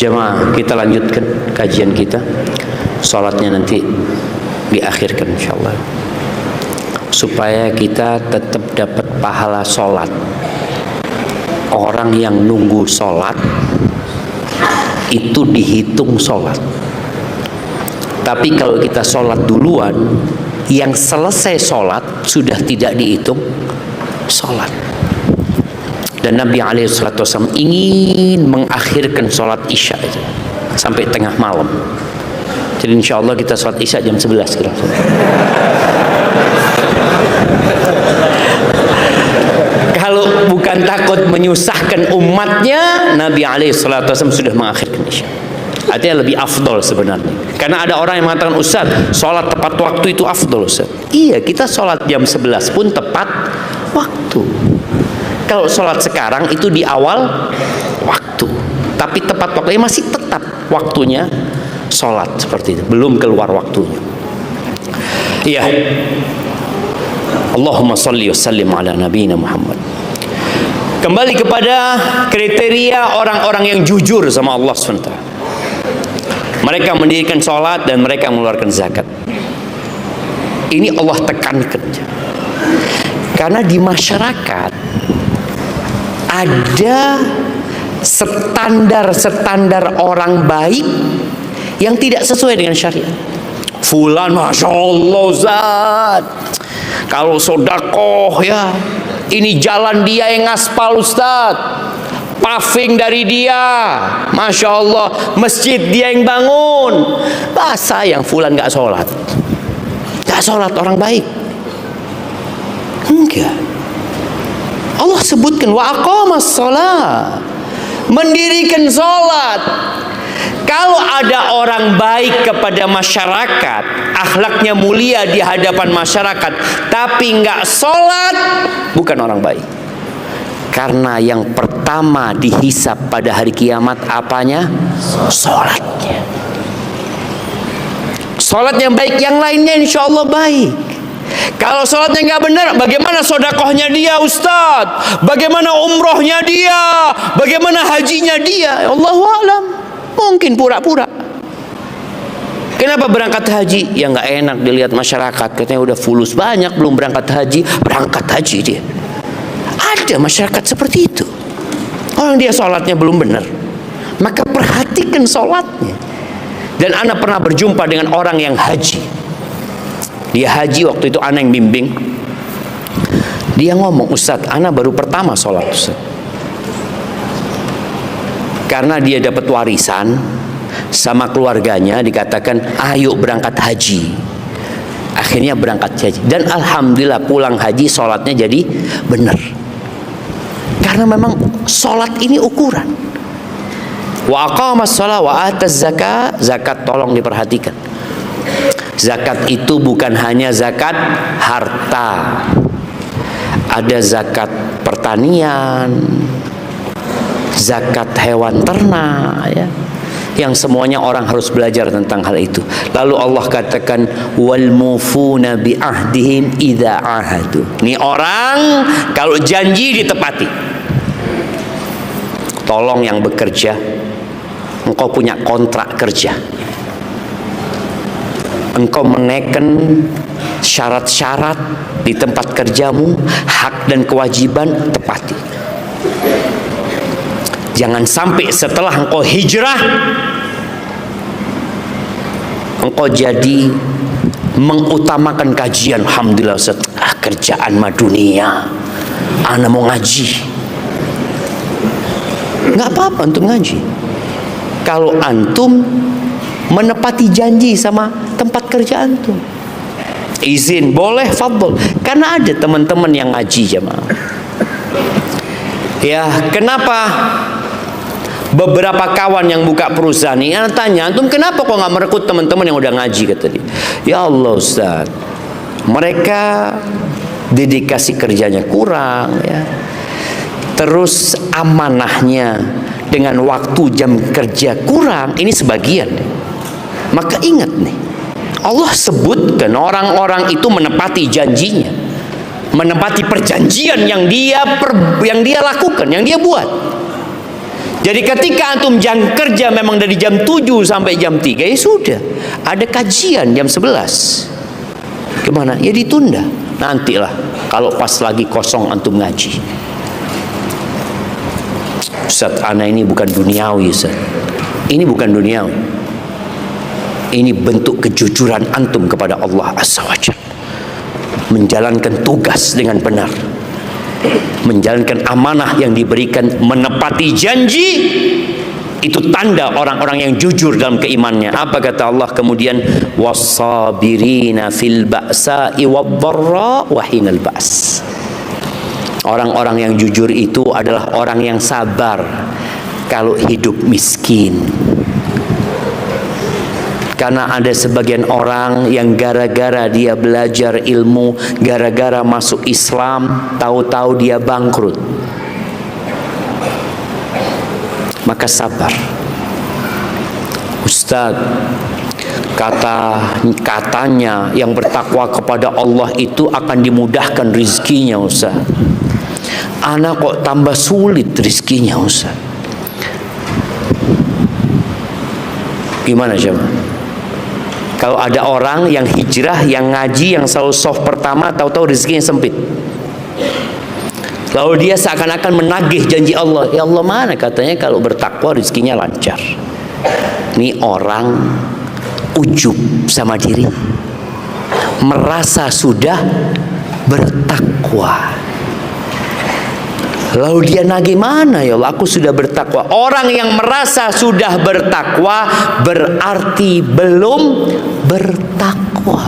Jemaah, kita lanjutkan kajian kita. Salatnya nanti diakhirkan insyaallah, supaya kita tetap dapat pahala salat. Orang yang nunggu salat itu dihitung salat. Tapi kalau kita sholat duluan, yang selesai sholat sudah tidak dihitung sholat. Dan Nabi SAW ingin mengakhirkan sholat isya itu sampai tengah malam. Jadi insya Allah kita sholat isya jam 11 kira. Kalau bukan takut menyusahkan umatnya, Nabi SAW sudah mengakhirkan isya. Artinya lebih afdol sebenarnya. Karena ada orang yang mengatakan, Ustaz, sholat tepat waktu itu afdol, Ustaz. Iya, kita sholat jam 11 pun tepat waktu. Kalau sholat sekarang itu di awal waktu, tapi tepat waktunya masih tetap waktunya sholat seperti itu, belum keluar waktunya. Iya. Allahumma salli wa sallim ala nabiyina Muhammad. Kembali kepada kriteria orang-orang yang jujur sama Allah SWT. Mereka mendirikan sholat dan mereka mengeluarkan zakat. Ini Allah tekankan. Karena di masyarakat ada standar-standar orang baik yang tidak sesuai dengan syariat. Fulan Masya Allah Ustaz, kalau sodakoh ya, ini jalan dia yang ngaspal Ustaz, paving dari dia, Masya Allah, masjid dia yang bangun. Sayang fulan gak sholat. Gak sholat orang baik. Enggak. Allah sebutkan wa aqamas sholat, mendirikan sholat. Kalau ada orang baik kepada masyarakat, akhlaknya mulia di hadapan masyarakat, tapi nggak sholat, bukan orang baik. Karena yang pertama dihisab pada hari kiamat apanya? Sholatnya. Sholat yang baik, yang lainnya insya Allah baik. Kalau sholatnya nggak benar, bagaimana sodakohnya dia Ustadz? Bagaimana umrohnya dia? Bagaimana hajinya dia? Allahu a'lam. Mungkin pura-pura. Kenapa berangkat haji? Ya nggak enak dilihat masyarakat, katanya udah fulus banyak belum berangkat haji, berangkat haji dia. Ada masyarakat seperti itu. Orang dia sholatnya belum benar, maka perhatikan sholatnya. Dan ana pernah berjumpa dengan orang yang haji. Dia haji waktu itu ana yang bimbing. Dia ngomong, Ustaz, ana baru pertama sholat Ustaz. Karena dia dapat warisan sama keluarganya, dikatakan ayo berangkat haji. Akhirnya berangkat haji, dan alhamdulillah pulang haji sholatnya jadi benar. Karena memang sholat ini ukuran. Wa aqamas shalah wa ataz zakat. Zakat tolong diperhatikan. Zakat itu bukan hanya zakat harta. Ada zakat pertanian, zakat hewan ternak, ya, yang semuanya orang harus belajar tentang hal itu. Lalu Allah katakan wal mufuna bi ahdihim idza ahadu. Ini orang kalau janji ditepati. Tolong yang bekerja, engkau punya kontrak kerja, engkau menekan syarat-syarat di tempat kerjamu, hak dan kewajiban tepati. Jangan sampai setelah engkau hijrah, engkau jadi mengutamakan kajian. Alhamdulillah Ustaz, kerjaan mah dunia, ana mau ngaji. Nggak apa-apa untuk ngaji, kalau antum menepati janji sama tempat kerja antum. Izin boleh, fadl. Karena ada teman-teman yang ngaji jemaah. Ya, kenapa beberapa kawan yang buka perusahaan ini, anak tanya, antum kenapa kok nggak merekrut teman-teman yang udah ngaji, kata dia. Ya Allah Ustaz, mereka dedikasi kerjanya kurang, ya. Terus amanahnya dengan waktu jam kerja kurang, ini sebagian. Maka ingat nih, Allah sebutkan orang-orang itu menepati janjinya, menepati perjanjian yang dia lakukan, yang dia buat. Jadi ketika antum jam kerja memang dari jam 7 sampai jam 3, ya sudah. Ada kajian jam 11. Gimana? Ya ditunda. Nantilah kalau pas lagi kosong antum ngaji. Ustaz, ana ini bukan duniawi, Ustaz. Ini bukan duniawi. Ini bentuk kejujuran antum kepada Allah Azza wa Jalla. Menjalankan tugas dengan benar, menjalankan amanah yang diberikan, menepati janji. Itu tanda orang-orang yang jujur dalam keimannya. Apa kata Allah kemudian? Wassabirina fil ba'sa'i wad-dharra wa hinal ba's. Orang-orang yang jujur itu adalah orang yang sabar kalau hidup miskin. Karena ada sebagian orang yang gara-gara dia belajar ilmu, gara-gara masuk Islam, tahu-tahu dia bangkrut. Maka sabar. Ustaz, katanya yang bertakwa kepada Allah itu akan dimudahkan rizkinya, Ustaz. Ana kok tambah sulit rizkinya, Ustaz. Gimana coba? Kalau ada orang yang hijrah, yang ngaji, yang selalu soft pertama, tahu-tahu rezekinya sempit. Lalu dia seakan-akan menagih janji Allah. Ya Allah, mana katanya kalau bertakwa rezekinya lancar. Ini orang ujub sama diri, merasa sudah bertakwa. Lalu dia nagih, mana ya Allah, aku sudah bertakwa. Orang yang merasa sudah bertakwa berarti belum bertakwa.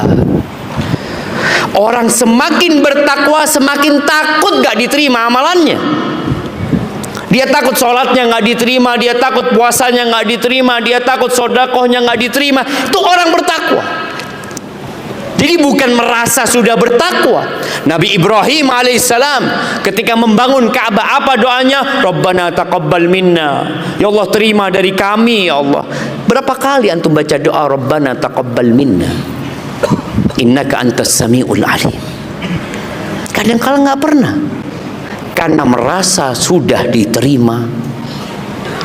Orang semakin bertakwa semakin takut gak diterima amalannya. Dia takut sholatnya gak diterima, dia takut puasanya gak diterima, dia takut sodakohnya gak diterima. Itu orang bertakwa. Jadi bukan merasa sudah bertakwa. Nabi Ibrahim alaihissalam ketika membangun Ka'bah, apa doanya? Rabbana taqabbal minna. Ya Allah, terima dari kami ya Allah. Berapa kali antum baca doa Rabbana taqabbal minna? Innaka antas sami'ul alim. Kadang-kala nggak pernah. Karena merasa sudah diterima.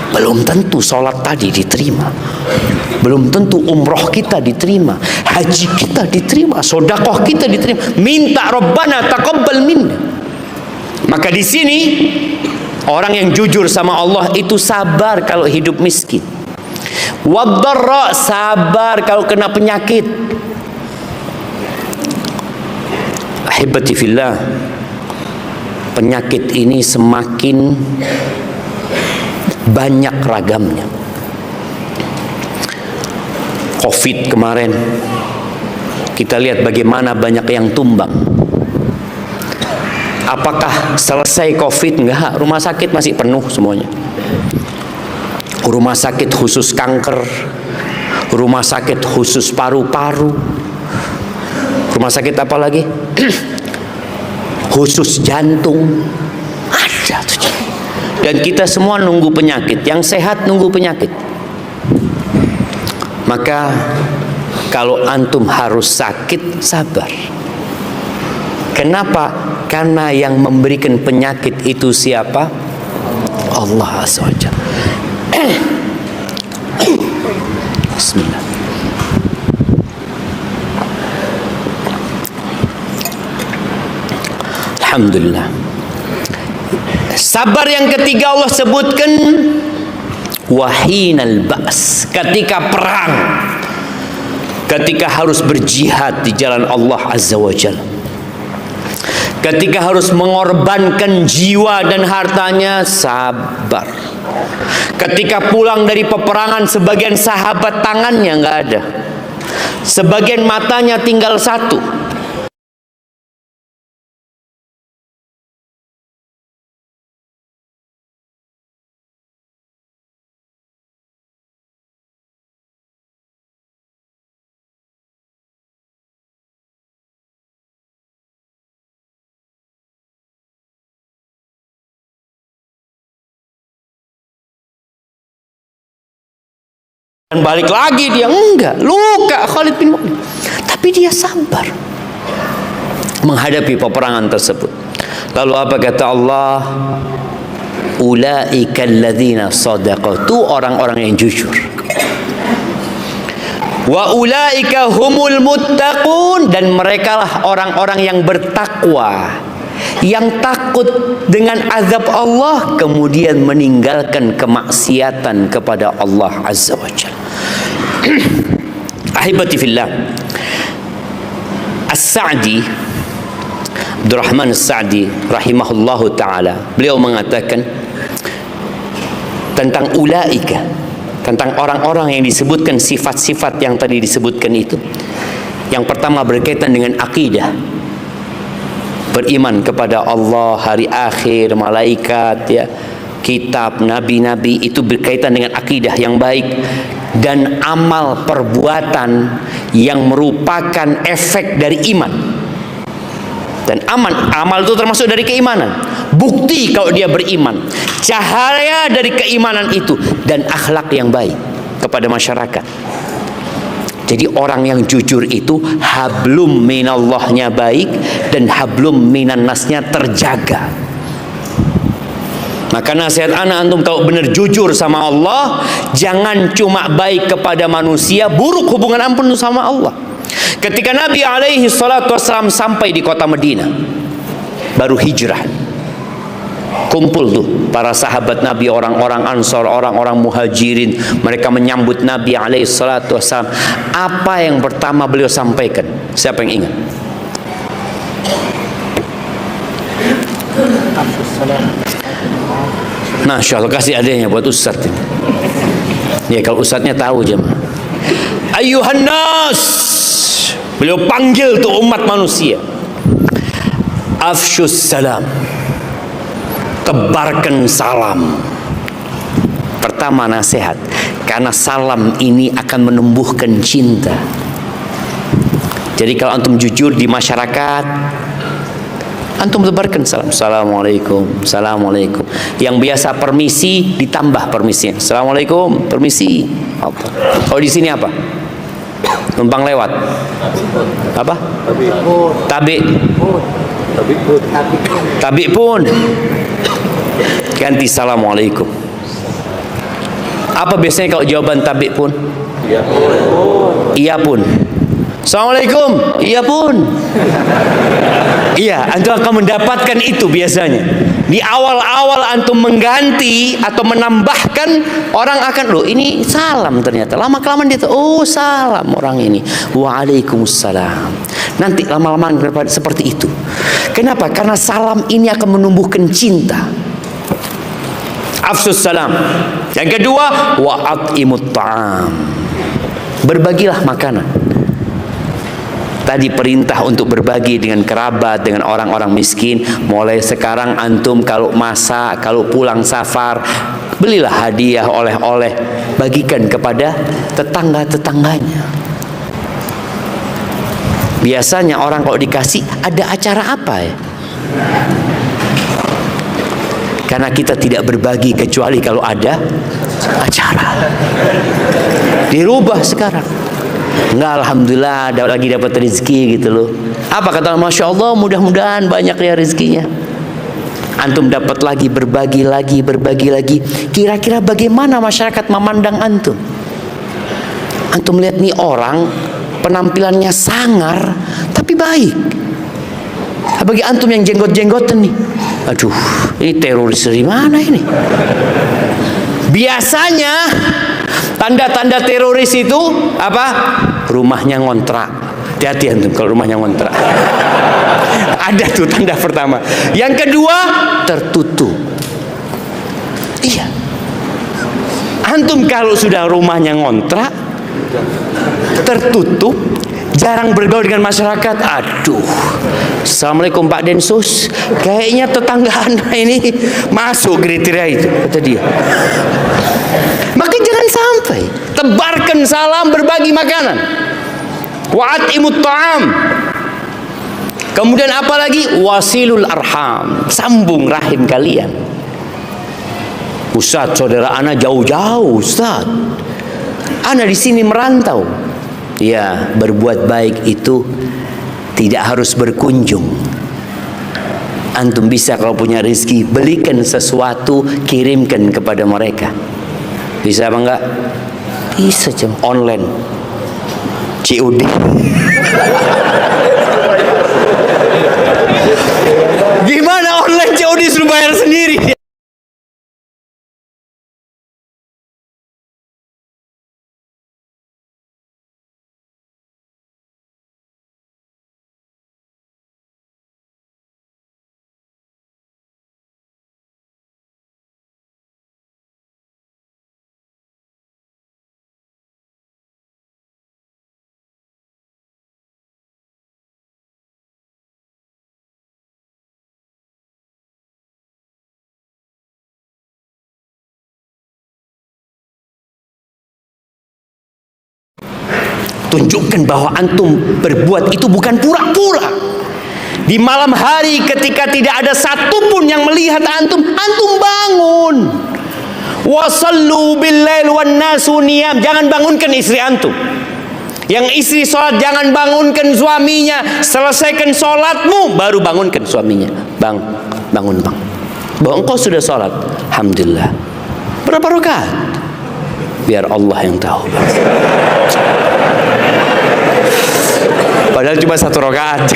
Belum tentu sholat tadi diterima. Belum tentu umroh kita diterima, haji kita diterima, sodakoh kita diterima. Minta Rabbana taqabbal minna. Maka di sini orang yang jujur sama Allah itu sabar kalau hidup miskin. Wad-dharra, sabar kalau kena penyakit. Ahibati fillah, penyakit ini semakin banyak ragamnya. Covid kemarin kita lihat bagaimana banyak yang tumbang. Apakah selesai Covid? Enggak, rumah sakit masih penuh semuanya. Rumah sakit khusus kanker, rumah sakit khusus paru-paru, rumah sakit apa lagi? Khusus jantung. Ada tuh. Dan kita semua nunggu penyakit, yang sehat nunggu penyakit. Maka kalau antum harus sakit, sabar. Kenapa? Karena yang memberikan penyakit itu siapa? Allah Azza wa Jalla. Bismillah. Alhamdulillah. Sabar yang ketiga Allah sebutkan wahinal ba's, ketika perang, ketika harus berjihad di jalan Allah Azza wa Jalla, ketika harus mengorbankan jiwa dan hartanya, sabar. Ketika pulang dari peperangan, sebagian sahabat tangannya nggak ada, sebagian matanya tinggal satu. Dan balik lagi dia, enggak, luka Khalid bin Walid. Tapi dia sabar menghadapi peperangan tersebut. Lalu apa kata Allah? Ulaika alladzina sadaqu, itu orang-orang yang jujur. Wa ulaika humul muttaqun, dan merekalah orang-orang yang bertakwa, yang takut dengan azab Allah, kemudian meninggalkan kemaksiatan kepada Allah Azza wa Jalla. Ahibati fillah, As-Sa'di, Abdurrahman As-Sa'di rahimahullahu ta'ala, beliau mengatakan tentang ulaika, tentang orang-orang yang disebutkan sifat-sifat yang tadi disebutkan itu. Yang pertama berkaitan dengan akidah, beriman kepada Allah, hari akhir, malaikat, ya, kitab, nabi-nabi, itu berkaitan dengan akidah yang baik. Dan amal perbuatan yang merupakan efek dari iman. Dan amal itu termasuk dari keimanan. Bukti kalau dia beriman, cahaya dari keimanan itu, dan akhlak yang baik kepada masyarakat. Jadi orang yang jujur itu hablum minallahnya baik, dan hablum minannasnya terjaga. Maka nasihat anak antum kalau benar jujur sama Allah, jangan cuma baik kepada manusia, buruk hubungan ampun sama Allah. Ketika Nabi alaihi salatu wassalam sampai di kota Madinah, baru hijrah, kumpul tuh para sahabat Nabi, orang-orang Ansor, orang-orang Muhajirin, mereka menyambut Nabi alaihi salatu wassalam. Apa yang pertama beliau sampaikan? Siapa yang ingat? Masya Allah, kasih adanya buat Ustaz ini. Ya, kalau Ustaznya tahu jemaah. Ayuhan nas, beliau panggil tuh umat manusia. Afsyus salam, tebarkan salam. Pertama nasihat, karena salam ini akan menumbuhkan cinta. Jadi kalau antum jujur di masyarakat, antum tebarkan salam. Assalamualaikum, assalamualaikum. Yang biasa permisi ditambah permisinya. Assalamualaikum, permisi. Oh, di sini apa? Numpang lewat. Apa? Tabi pun. Ganti assalamualaikum. Apa biasanya kalau jawaban tabi pun? Iya pun. Assalamualaikum, iya pun. Iya, antum akan mendapatkan itu biasanya. Di awal-awal antum mengganti atau menambahkan, orang akan, loh ini salam ternyata. Lama-kelamaan dia tahu, oh salam orang ini. Waalaikumsalam. Nanti lama-lama seperti itu. Kenapa? Karena salam ini akan menumbuhkan cinta. Afsus salam. Yang kedua, wa'at'imut ta'am. Berbagilah makanan. Tadi perintah untuk berbagi dengan kerabat, dengan orang-orang miskin. Mulai sekarang antum kalau masak, kalau pulang safar, belilah hadiah, oleh-oleh, bagikan kepada tetangga-tetangganya. Biasanya orang kalau dikasih, ada acara apa ya? Karena kita tidak berbagi kecuali kalau ada acara. Dirubah sekarang. Enggak, alhamdulillah lagi dapat rezeki gitu loh. Apa kata, masya Allah, mudah-mudahan banyak ya rezekinya. Antum dapat lagi, berbagi lagi. Kira-kira bagaimana masyarakat memandang antum? Antum lihat nih orang penampilannya sangar tapi baik. Bagi antum yang jenggot-jenggotan nih, aduh, ini teroris dari mana ini? Biasanya tanda-tanda teroris itu apa? Rumahnya ngontrak. Hati-hati antum kalau rumahnya ngontrak. Ada tuh tanda pertama. Yang kedua, tertutup. Iya. Antum kalau sudah rumahnya ngontrak, tertutup, jarang bergaul dengan masyarakat. Aduh, assalamualaikum Pak Densus, kayaknya tetangga anda ini masuk kriteria itu, kata dia. Maka jangan sampai. Tebarkan salam, berbagi makanan. Wa'at'imut ta'am. Kemudian apa lagi? Wasilul arham, sambung rahim kalian. Ustaz, saudara ana jauh-jauh, Ustaz. Ana di sini merantau. Ya, berbuat baik itu tidak harus berkunjung. Antum bisa kalau punya rezeki, belikan sesuatu, kirimkan kepada mereka. Bisa apa enggak? Bisa, cuma online. COD. Gimana online COD suruh bayar sendiri? Tunjukkan bahwa antum berbuat itu bukan pura-pura. Di malam hari ketika tidak ada satupun yang melihat antum, antum bangun. Wasallu billail wan nasu niyam. Jangan bangunkan istri antum. Yang istri sholat jangan bangunkan suaminya. Selesaikan sholatmu baru bangunkan suaminya. Bang, bangun bang. Bahwa engkau sudah sholat. Alhamdulillah. Berapa rakaat? Biar Allah yang tahu. Padahal cuma 1 rakaat.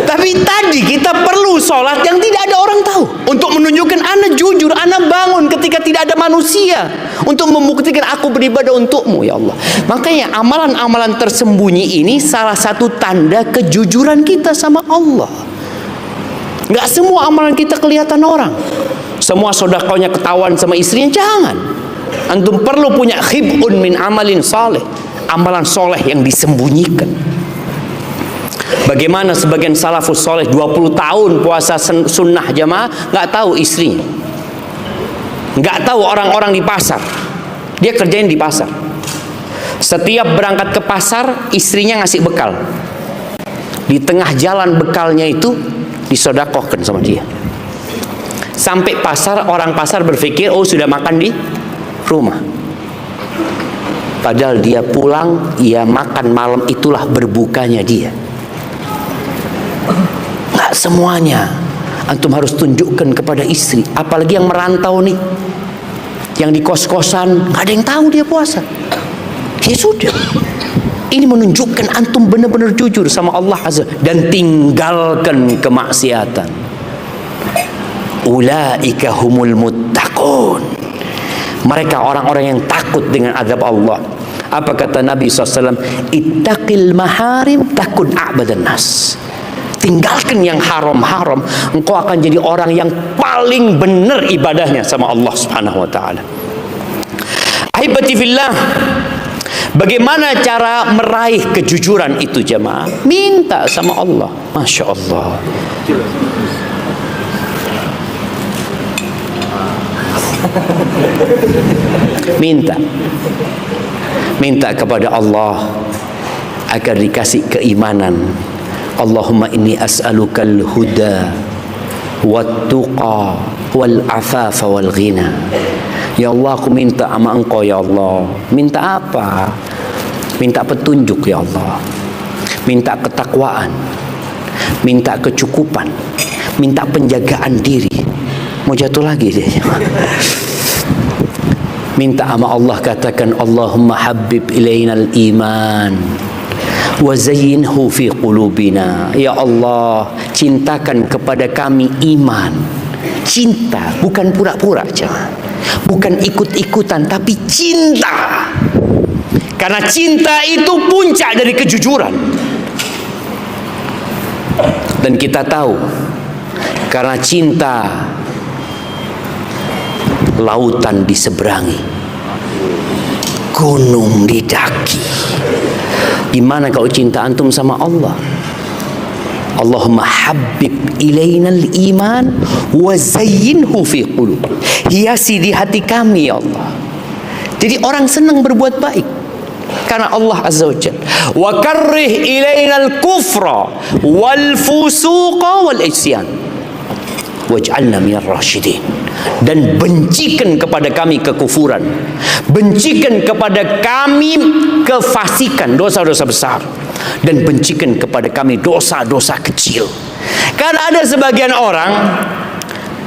Tapi tadi kita perlu sholat yang tidak ada orang tahu, untuk menunjukkan ana jujur, ana bangun ketika tidak ada manusia, untuk membuktikan aku beribadah untukmu ya Allah. Makanya amalan-amalan tersembunyi ini salah satu tanda kejujuran kita sama Allah. Nggak semua amalan kita kelihatan orang. Semua sedekahnya ketahuan sama istrinya, jangan. Antum perlu punya khib'un min amalin saleh, amalan soleh yang disembunyikan. Bagaimana sebagian salafus soleh 20 tahun puasa sunnah jamaah, nggak tahu istrinya, nggak tahu orang-orang di pasar, dia kerjain di pasar. Setiap berangkat ke pasar, istrinya ngasih bekal. Di tengah jalan bekalnya itu disodakohkan sama dia. Sampai pasar, orang pasar berpikir, oh sudah makan di rumah. Padahal dia pulang, ia makan malam itulah berbukanya dia. Nggak semuanya antum harus tunjukkan kepada istri. Apalagi yang merantau nih, yang di kos-kosan, nggak ada yang tahu dia puasa. Ya sudah. Ini menunjukkan antum benar-benar jujur sama Allah Azza, dan tinggalkan kemaksiatan. Ulaika humul muttaqun. Mereka orang-orang yang takut dengan azab Allah. Apa kata Nabi SAW? Ittaqil maharim takun a'badan nas. Tinggalkan yang haram-haram, engkau akan jadi orang yang paling benar ibadahnya sama Allah Subhanahu wa taala. Ahibati fillah, bagaimana cara meraih kejujuran itu jemaah? Minta sama Allah. Masya Allah. Minta kepada Allah agar dikasih keimanan. Allahumma inni as'alukal huda wat tuqa wal afafa wal ghina. Ya Allah, aku minta sama engkau ya Allah. Minta apa? Minta petunjuk ya Allah. Minta ketakwaan. Minta kecukupan. Minta penjagaan diri. Mau jatuh lagi dia. Minta sama Allah, katakan Allahumma habib ilainal iman wa zayyinhu fi qulubina. Ya Allah, cintakan kepada kami iman. Cinta, bukan pura-pura, jangan. Bukan ikut-ikutan, tapi cinta. Karena cinta itu puncak dari kejujuran. Dan kita tahu, karena cinta lautan diseberangi, gunung didaki. Gimana kalau cinta antum sama Allah? Allahumma habib ilainal iman wa zayyinhu fi qulub. Hiasi di hati kami ya Allah. Jadi orang senang berbuat baik karena Allah Azza wa Jalla. Wa karrih ilainal kufra wal fusuqa wal isyan waj'alna minar rasyidin. dan bencikan kepada kami kekufuran, bencikan kepada kami kefasikan, dosa-dosa besar, dan bencikan kepada kami dosa-dosa kecil. Karena ada sebagian orang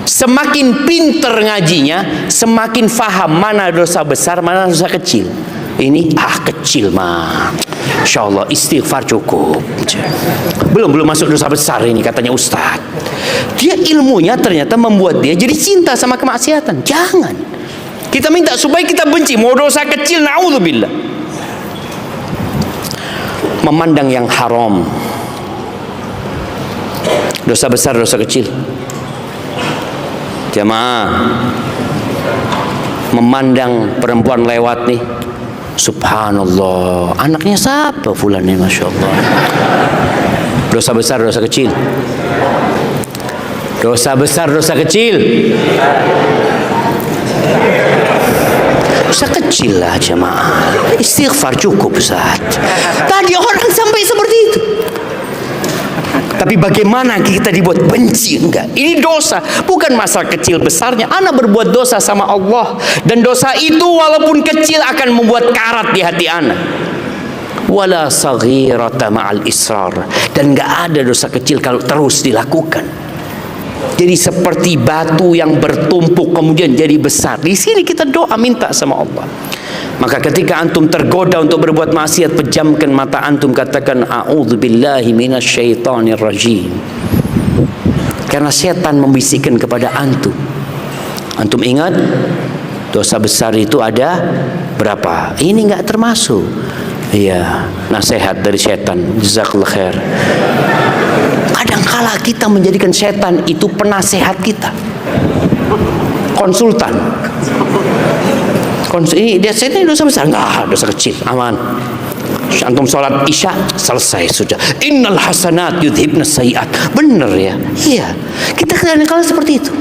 semakin pinter ngajinya, semakin faham mana dosa besar, mana dosa kecil. Ini kecil mah, insyaallah istighfar cukup. Belum masuk dosa besar ini katanya Ustaz. Dia ilmunya ternyata membuat dia jadi cinta sama kemaksiatan. Jangan. Kita minta supaya kita benci mau dosa kecil, naudzubillah. Memandang yang haram, dosa besar, dosa kecil. Jamaah, memandang perempuan lewat nih, subhanallah, anaknya siapa fulan nih, masya Allah. Dosa besar, dosa kecil. Dosa besar, dosa kecil. Dosa kecil lah jemaah. Istighfar cukup Ustaz. Tadi orang sampai seperti itu. Tapi bagaimana kita dibuat benci? Enggak. Ini dosa, bukan masalah kecil besarnya. Ana berbuat dosa sama Allah, dan dosa itu walaupun kecil akan membuat karat di hati ana. Wala saghirata ma'al israr, dan enggak ada dosa kecil kalau terus dilakukan. Jadi seperti batu yang bertumpuk kemudian jadi besar. Di sini kita doa minta sama Allah. Maka ketika antum tergoda untuk berbuat maksiat, pejamkan mata antum, katakan a'udzubillahi minasyaitonir rajim. Karena setan membisikkan kepada antum. Antum ingat dosa besar itu ada berapa? Ini enggak termasuk. Iya, nasihat dari setan. Jazakallahu khair. Kadangkala kita menjadikan setan itu penasehat kita, konsultan. Ini dia setan dosa besar, enggak, dosa kecil, aman. Antum sholat isya selesai sudah. Innal hasanat yudhibna sayiat. Benar ya? Iya. Kita kadang-kala seperti itu.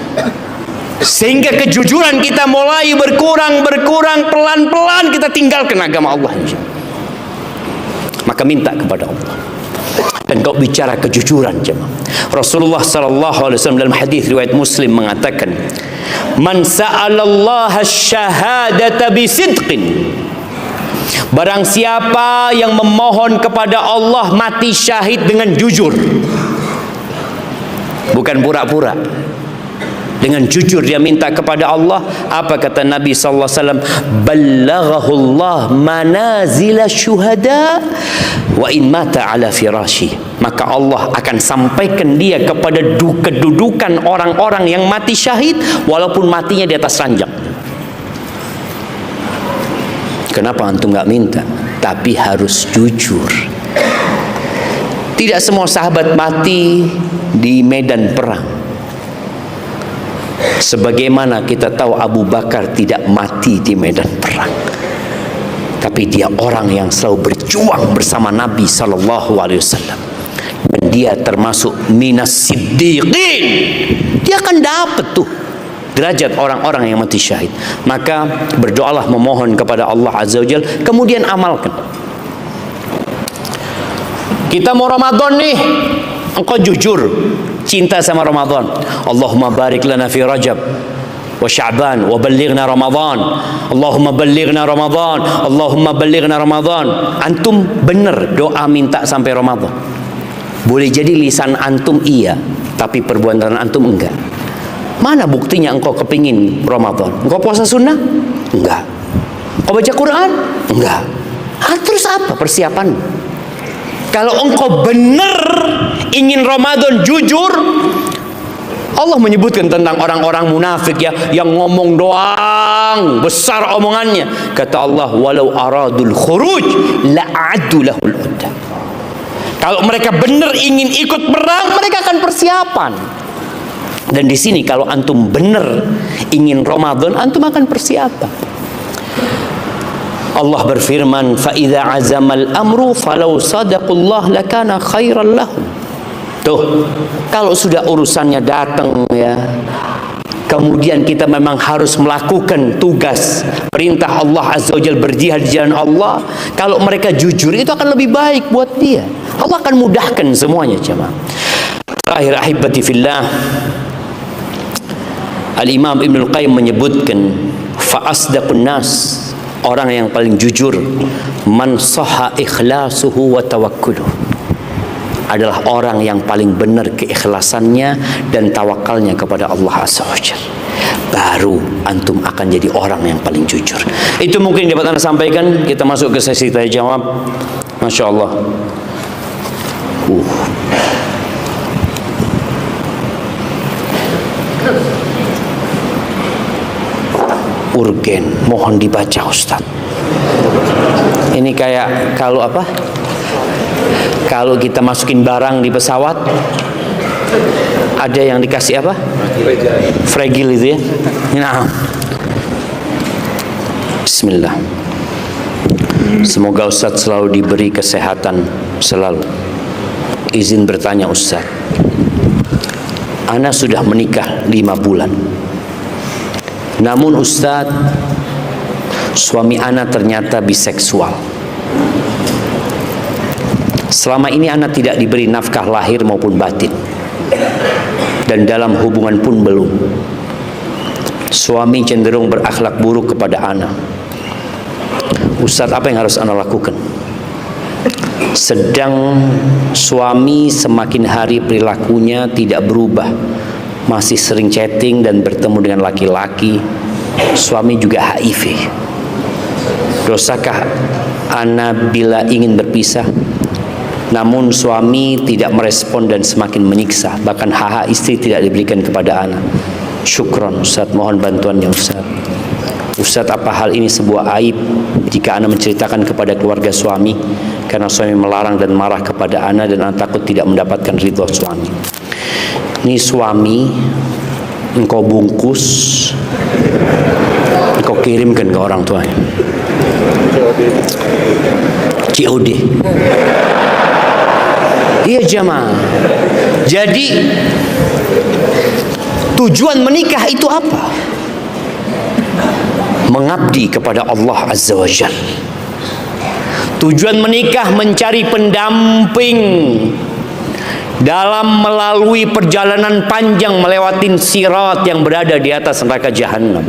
Sehingga kejujuran kita mulai berkurang, pelan-pelan kita tinggalkan agama Allah. Maka minta kepada Allah. Dan kau bicara kejujuran jemaah. Rasulullah sallallahu alaihi wasallam dalam hadis riwayat Muslim mengatakan, "Man sa'alallaha syahadata bisidqin." Barang siapa yang memohon kepada Allah mati syahid dengan jujur, bukan pura-pura, dengan jujur dia minta kepada Allah. Apa kata Nabi sallallahu alaihi wasallam? Ballaghahu Allah manazila syuhada wa in mata ala firashi. Maka Allah akan sampaikan dia kepada kedudukan orang-orang yang mati syahid walaupun matinya di atas ranjang. Kenapa antum nggak minta? Tapi harus jujur. Tidak semua sahabat mati di medan perang. Sebagaimana kita tahu Abu Bakar tidak mati di medan perang, tapi dia orang yang selalu berjuang bersama Nabi sallallahu alaihi wasallam, dan dia termasuk minas siddiqin. Dia akan dapat tuh derajat orang-orang yang mati syahid. Maka berdoalah, memohon kepada Allah azza wajalla, kemudian amalkan. Kita mau Ramadan nih, engkau jujur cinta sama Ramadan. Allahumma barik lana fi Rajab wa Sya'ban wa ballighna Ramadan. Allahumma ballighna Ramadan. Allahumma ballighna Ramadan. Antum benar doa minta sampai Ramadan. Boleh jadi lisan antum iya, tapi perbuatan antum enggak. Mana buktinya engkau kepingin Ramadan? Engkau puasa sunnah? Enggak. Engkau baca Quran? Enggak. Terus apa persiapan? Kalau engkau benar ingin Ramadan jujur, Allah menyebutkan tentang orang-orang munafik ya, yang ngomong doang, besar omongannya. Kata Allah, walau aradul khuruj la'addu lahul uddah. Kalau mereka benar ingin ikut perang, mereka akan persiapan. Dan di sini kalau antum benar ingin Ramadan, antum akan persiapan. Allah berfirman, fa idza azamal amru falau sadaqullah lakana khairan lahum. Tuh, kalau sudah urusannya datang ya, kemudian kita memang harus melakukan tugas perintah Allah azza wajalla, berjihad di jalan Allah. Kalau mereka jujur, itu akan lebih baik buat dia. Allah akan mudahkan semuanya jemaah. Terakhir ahibati fillah, Al-Imam Ibnul Qayyim menyebutkan, fa asdaqun nas, orang yang paling jujur, man sahha ikhlasuhu wa tawakkuluh, adalah orang yang paling benar keikhlasannya dan tawakalnya kepada Allah Azza wa Jalla. Baru antum akan jadi orang yang paling jujur. Itu mungkin dapat Anda sampaikan. Kita masuk ke sesi tanya jawab. Masya Allah. Urgen, mohon dibaca Ustaz. Ini kayak kalau apa? Kalau kita masukin barang di pesawat, ada yang dikasih apa? Fragile itu ya. Nah. Bismillah. Semoga Ustaz selalu diberi kesehatan selalu. Izin bertanya Ustaz. Ana sudah menikah 5 bulan. Namun Ustaz, suami ana ternyata biseksual. Selama ini ana tidak diberi nafkah lahir maupun batin, dan dalam hubungan pun belum. Suami cenderung berakhlak buruk kepada ana. Ustaz, apa yang harus ana lakukan? Sedang suami semakin hari perilakunya tidak berubah, masih sering chatting dan bertemu dengan laki-laki. Suami juga HIV. Dosakah ana bila ingin berpisah? Namun suami tidak merespon dan semakin menyiksa, bahkan hak istri tidak diberikan kepada anak. Syukron Ustaz, mohon bantuannya Ustaz. Ustaz, apa hal ini sebuah aib jika ana menceritakan kepada keluarga suami, karena suami melarang dan marah kepada ana dan ana takut tidak mendapatkan ridho suami. Ini suami engkau bungkus, engkau kirimkan ke orang tuanya. COD. Iya jamaah. Jadi tujuan menikah itu apa? Mengabdi kepada Allah Azza wa Jalla. Tujuan menikah mencari pendamping dalam melalui perjalanan panjang melewati sirat yang berada di atas neraka jahanam.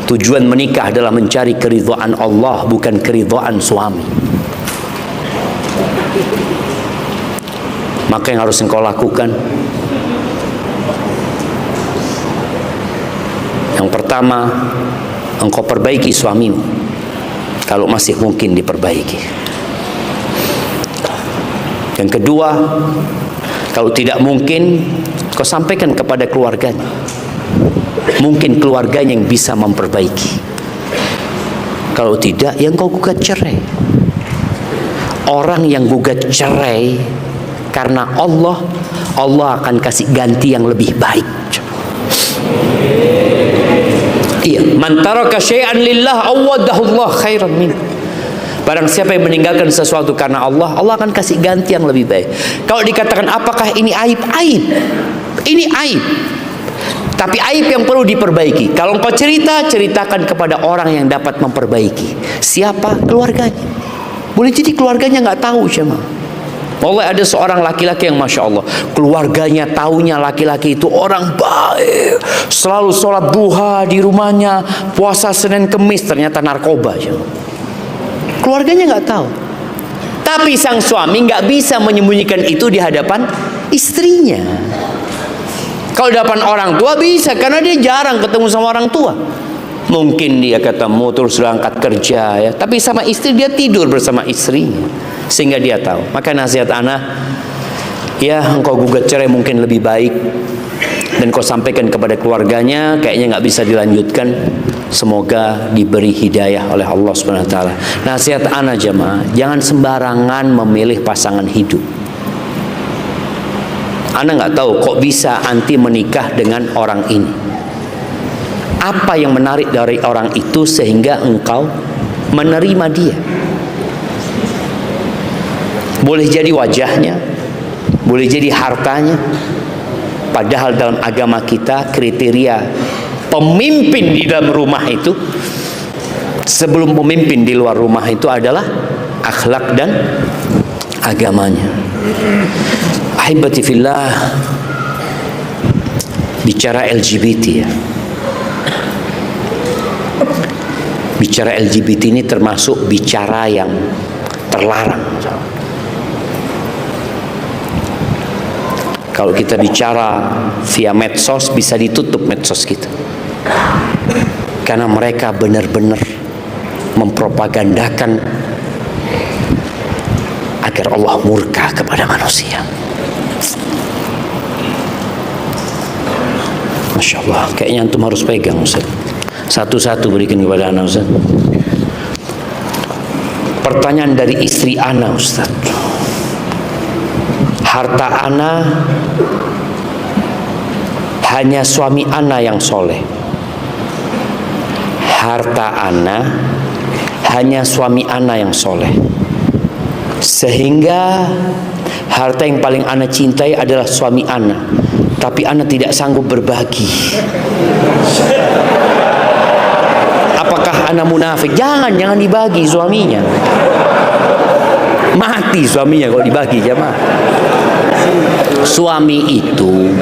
Tujuan menikah adalah mencari keridhaan Allah, bukan keridhaan suami. Maka yang harus engkau lakukan, yang pertama, engkau perbaiki suamimu kalau masih mungkin diperbaiki. Yang kedua, kalau tidak mungkin, kau sampaikan kepada keluarganya. Mungkin keluarganya yang bisa memperbaiki. Kalau tidak, yang kau gugat cerai. Orang yang gugat cerai karena Allah, Allah akan kasih ganti yang lebih baik. Iya, man taraka syai'an lillah awadahu Allah khairan min. Barang siapa yang meninggalkan sesuatu karena Allah, Allah akan kasih ganti yang lebih baik. Kalau dikatakan apakah ini aib? Aib. Ini aib. Tapi aib yang perlu diperbaiki. Kalau engkau ceritakan kepada orang yang dapat memperbaiki. Siapa? Keluarganya. Boleh jadi keluarganya nggak tahu cuma. Allah, ada seorang laki-laki yang Masya Allah, keluarganya taunya laki-laki itu orang baik, selalu sholat duha di rumahnya, puasa Senin Kemis, ternyata narkoba. Keluarganya nggak tahu. Tapi sang suami nggak bisa menyembunyikan itu di hadapan istrinya. Kalau di hadapan orang tua bisa, karena dia jarang ketemu sama orang tua. Mungkin dia ketemu terus berangkat kerja ya, tapi sama istri dia tidur bersama istrinya, sehingga dia tahu. Maka nasihat anak, ya engkau gugat cerai mungkin lebih baik, dan kau sampaikan kepada keluarganya, kayaknya nggak bisa dilanjutkan. Semoga diberi hidayah oleh Allah Subhanahu Wa Taala. Nasihat anak jemaah, jangan sembarangan memilih pasangan hidup. Anak nggak tahu kok bisa anti menikah dengan orang ini. Apa yang menarik dari orang itu sehingga engkau menerima dia? Boleh jadi wajahnya, boleh jadi hartanya. Padahal dalam agama kita kriteria pemimpin di dalam rumah itu, sebelum pemimpin di luar rumah itu adalah akhlak dan agamanya. Ahibati fillah, bicara LGBT ya. Bicara LGBT ini termasuk bicara yang terlarang. Kalau kita bicara via medsos, bisa ditutup medsos kita. Karena mereka benar-benar mempropagandakan agar Allah murka kepada manusia. Masya Allah, kayaknya antum harus pegang Ustaz. Satu-satu berikan kepada ana Ustaz. Pertanyaan dari istri ana Ustaz. Harta ana hanya suami ana yang soleh. Harta ana hanya suami ana yang soleh. Sehingga harta yang paling ana cintai adalah suami ana. Tapi ana tidak sanggup berbagi. Apakah ana munafik? Jangan dibagi suaminya. Mati suaminya kalau dibagi jemaah. Suami itu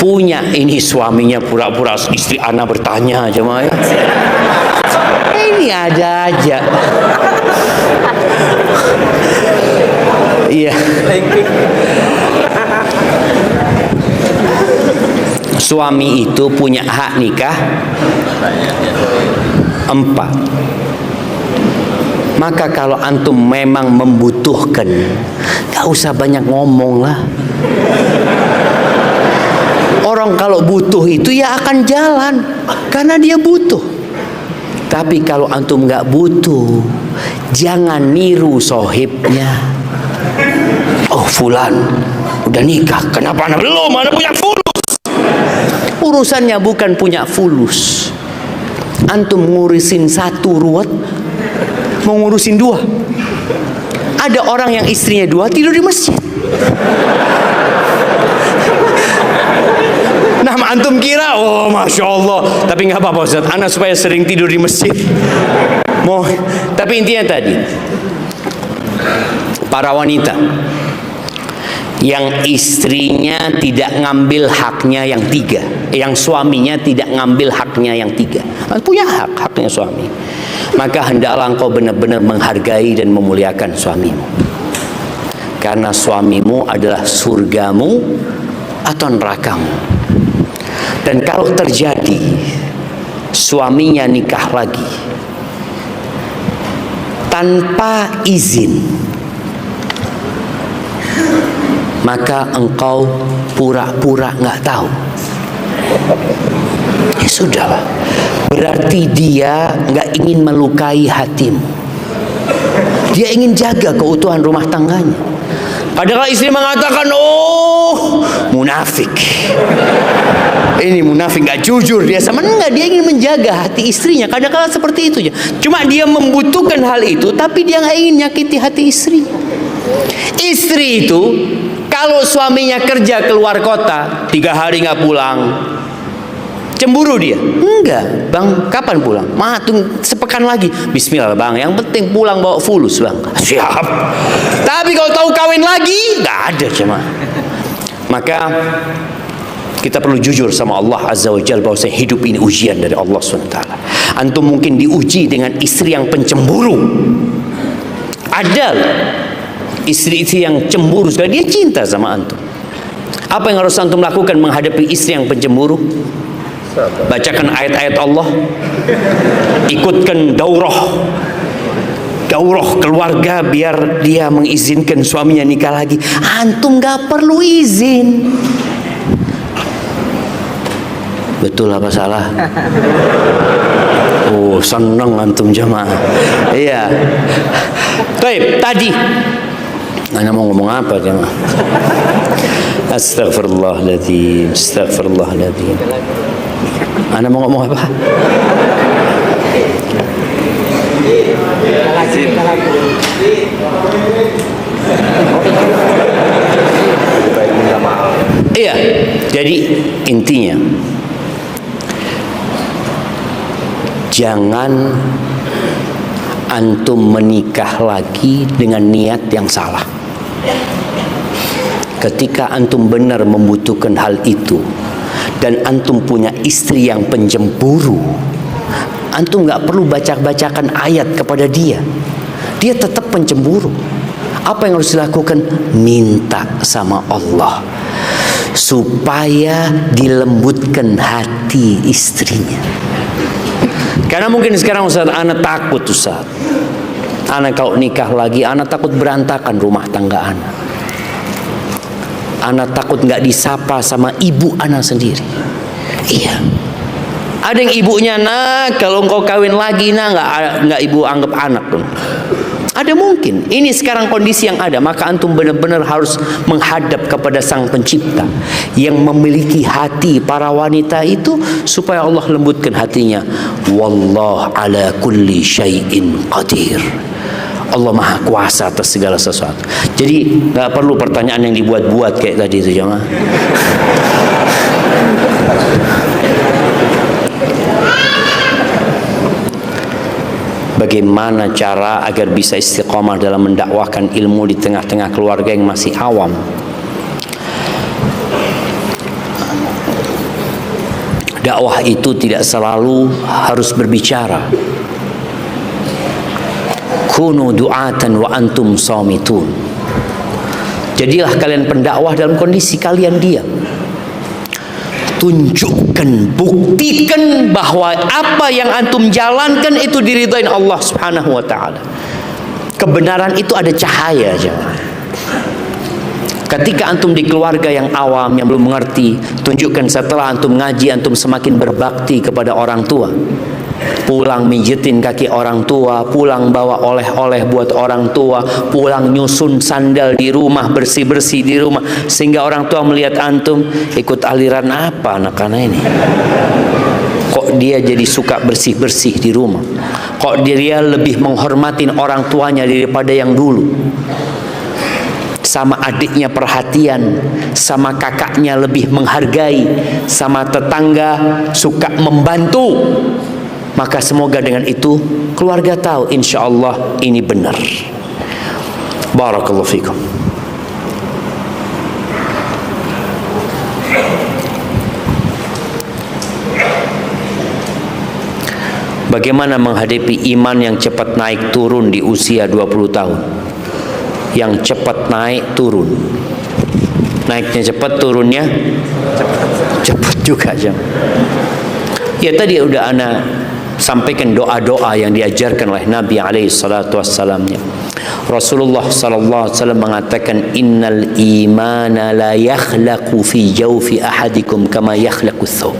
punya, ini suaminya pura-pura istri ana bertanya jemaah ya. Ini ada aja. Iya. Suami itu punya hak nikah 4. Maka kalau antum memang membutuhkan, gak usah banyak ngomong lah. Orang kalau butuh itu ya akan jalan, karena dia butuh. Tapi kalau antum gak butuh, jangan niru sohibnya. Oh fulan udah nikah, kenapa anak belum? Anak punya fulus. Urusannya bukan punya fulus. Antum ngurusin 1 ruwet, mau ngurusin 2. Ada orang yang istrinya 2 tidur di masjid. Nah antum kira, oh masya Allah, tapi nggak apa-apa Ustaz, anak supaya sering tidur di masjid. Mau, tapi intinya tadi, para wanita yang istrinya tidak ngambil haknya yang 3, yang suaminya tidak ngambil haknya yang 3, punya haknya suami, maka hendaklah engkau benar-benar menghargai dan memuliakan suamimu, karena suamimu adalah surgamu atau nerakamu. Dan kalau terjadi suaminya nikah lagi tanpa izin, maka engkau pura-pura nggak tahu. Ya sudahlah, berarti dia nggak ingin melukai hatimu. Dia ingin jaga keutuhan rumah tangganya. Padahal istri mengatakan, oh munafik, ini munafik, nggak jujur dia sama. Enggak, dia ingin menjaga hati istrinya. Kadang-kadang seperti itu ya. Cuma dia membutuhkan hal itu, tapi dia nggak ingin nyakiti hati istri. Istri itu kalau suaminya kerja keluar kota 3 hari nggak pulang, cemburu dia? Enggak, bang, kapan pulang? Sepekan lagi. Bismillah bang, yang penting pulang bawa fulus bang. Siap. Tapi kalau tahu kawin lagi, nggak ada cuma. Maka kita perlu jujur sama Allah Azza wa Jalla bahwa hidup ini ujian dari Allah SWT. Antum mungkin diuji dengan istri yang pencemburu. Ada istri-istri yang cemburu sekali, dia cinta sama antum. Apa yang harus antum lakukan menghadapi istri yang pencemburu? Bacakan ayat-ayat Allah, ikutkan daurah keluarga biar dia mengizinkan suaminya nikah lagi. Antum gak perlu izin. Betul apa salah? Oh seneng antum jamaah. Iya. Baik, tadi Anda mau ngomong apa jemaah? Astagfirullahaladzim, astagfirullahaladzim. Anda mau ngomong apa? Iya, jadi intinya jangan antum menikah lagi dengan niat yang salah. Ketika antum benar membutuhkan hal itu dan antum punya istri yang pencemburu, antum nggak perlu bacakan ayat kepada dia. Dia tetap pencemburu. Apa yang harus dilakukan? Minta sama Allah supaya dilembutkan hati istrinya. Karena mungkin sekarang Ustaz, anak takut Ustaz. Anak kalau nikah lagi, anak takut berantakan rumah tangga anak. Anak takut nggak disapa sama ibu anak sendiri. Iya. Ada yang ibunya, nak kalau engkau kawin lagi, nak nggak ibu anggap anak dong. Ada mungkin. Ini sekarang kondisi yang ada. Maka antum benar-benar harus menghadap kepada Sang Pencipta yang memiliki hati para wanita itu, supaya Allah lembutkan hatinya. Wallahu ala kulli syai'in qadir. Allah Maha Kuasa atas segala sesuatu. Jadi nggak perlu pertanyaan yang dibuat-buat kayak tadi itu, jemaah. Bagaimana cara agar bisa istiqamah dalam mendakwahkan ilmu di tengah-tengah keluarga yang masih awam? Dakwah itu tidak selalu harus berbicara. Kunu du'atan wa antum shamitun. Jadilah kalian pendakwah dalam kondisi kalian diam. Tunjukkan, buktikan bahwa apa yang antum jalankan itu diridhoin Allah Subhanahu wa taala. Kebenaran itu ada cahaya, jemaah. Ketika antum di keluarga yang awam, yang belum mengerti, tunjukkan setelah antum ngaji, antum semakin berbakti kepada orang tua. Pulang mijitin kaki orang tua, pulang bawa oleh-oleh buat orang tua, pulang nyusun sandal di rumah, bersih-bersih di rumah, sehingga orang tua melihat antum ikut aliran apa anak-anak ini. Kok dia jadi suka bersih-bersih di rumah? Kok dia lebih menghormatin orang tuanya daripada yang dulu? Sama adiknya perhatian, sama kakaknya lebih menghargai, sama tetangga suka membantu. Maka semoga dengan itu keluarga tahu, insya Allah ini benar. Barakallahu fikum. Bagaimana menghadapi iman yang cepat naik turun di usia 20 tahun? Yang cepat naik turun. Naiknya cepat, turunnya cepat juga, jam. Ya tadi udah ana sampaikan doa-doa yang diajarkan oleh Nabi alaihi salatu wassalamnya. Rasulullah sallallahu alaihi wasallam mengatakan, innal imana la yakhlaqu fi jawfi ahadikum kama yakhlaqu thawb.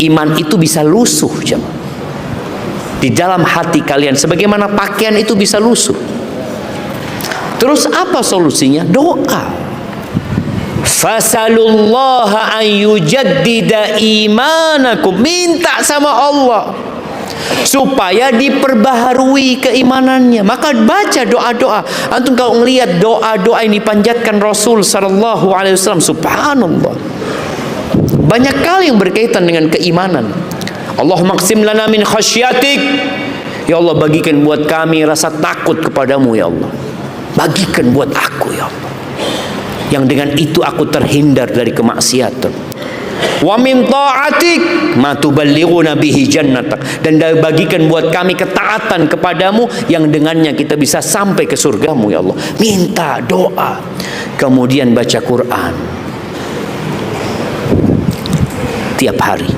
Iman itu bisa lusuh, jemaah, di dalam hati kalian sebagaimana pakaian itu bisa lusuh. Terus apa solusinya? Doa. Fasalullaha an yujaddida imanakum. Minta sama Allah supaya diperbaharui keimanannya. Maka baca doa-doa. Antum kalau melihat doa-doa ini panjatkan Rasul sallallahu alaihi wasallam, subhanallah, banyak kali yang berkaitan dengan keimanan. Allahumma qsim lana min khasyatik. Ya Allah, bagikan buat kami rasa takut kepadamu ya Allah. Bagikan buat aku ya Allah, yang dengan itu aku terhindar dari kemaksiatan. Wa min ta'atik ma tuballighuna bihi jannatak. Dan bagikan buat kami ketaatan kepadamu yang dengannya kita bisa sampai ke surgamu ya Allah. Minta doa. Kemudian baca Quran tiap hari.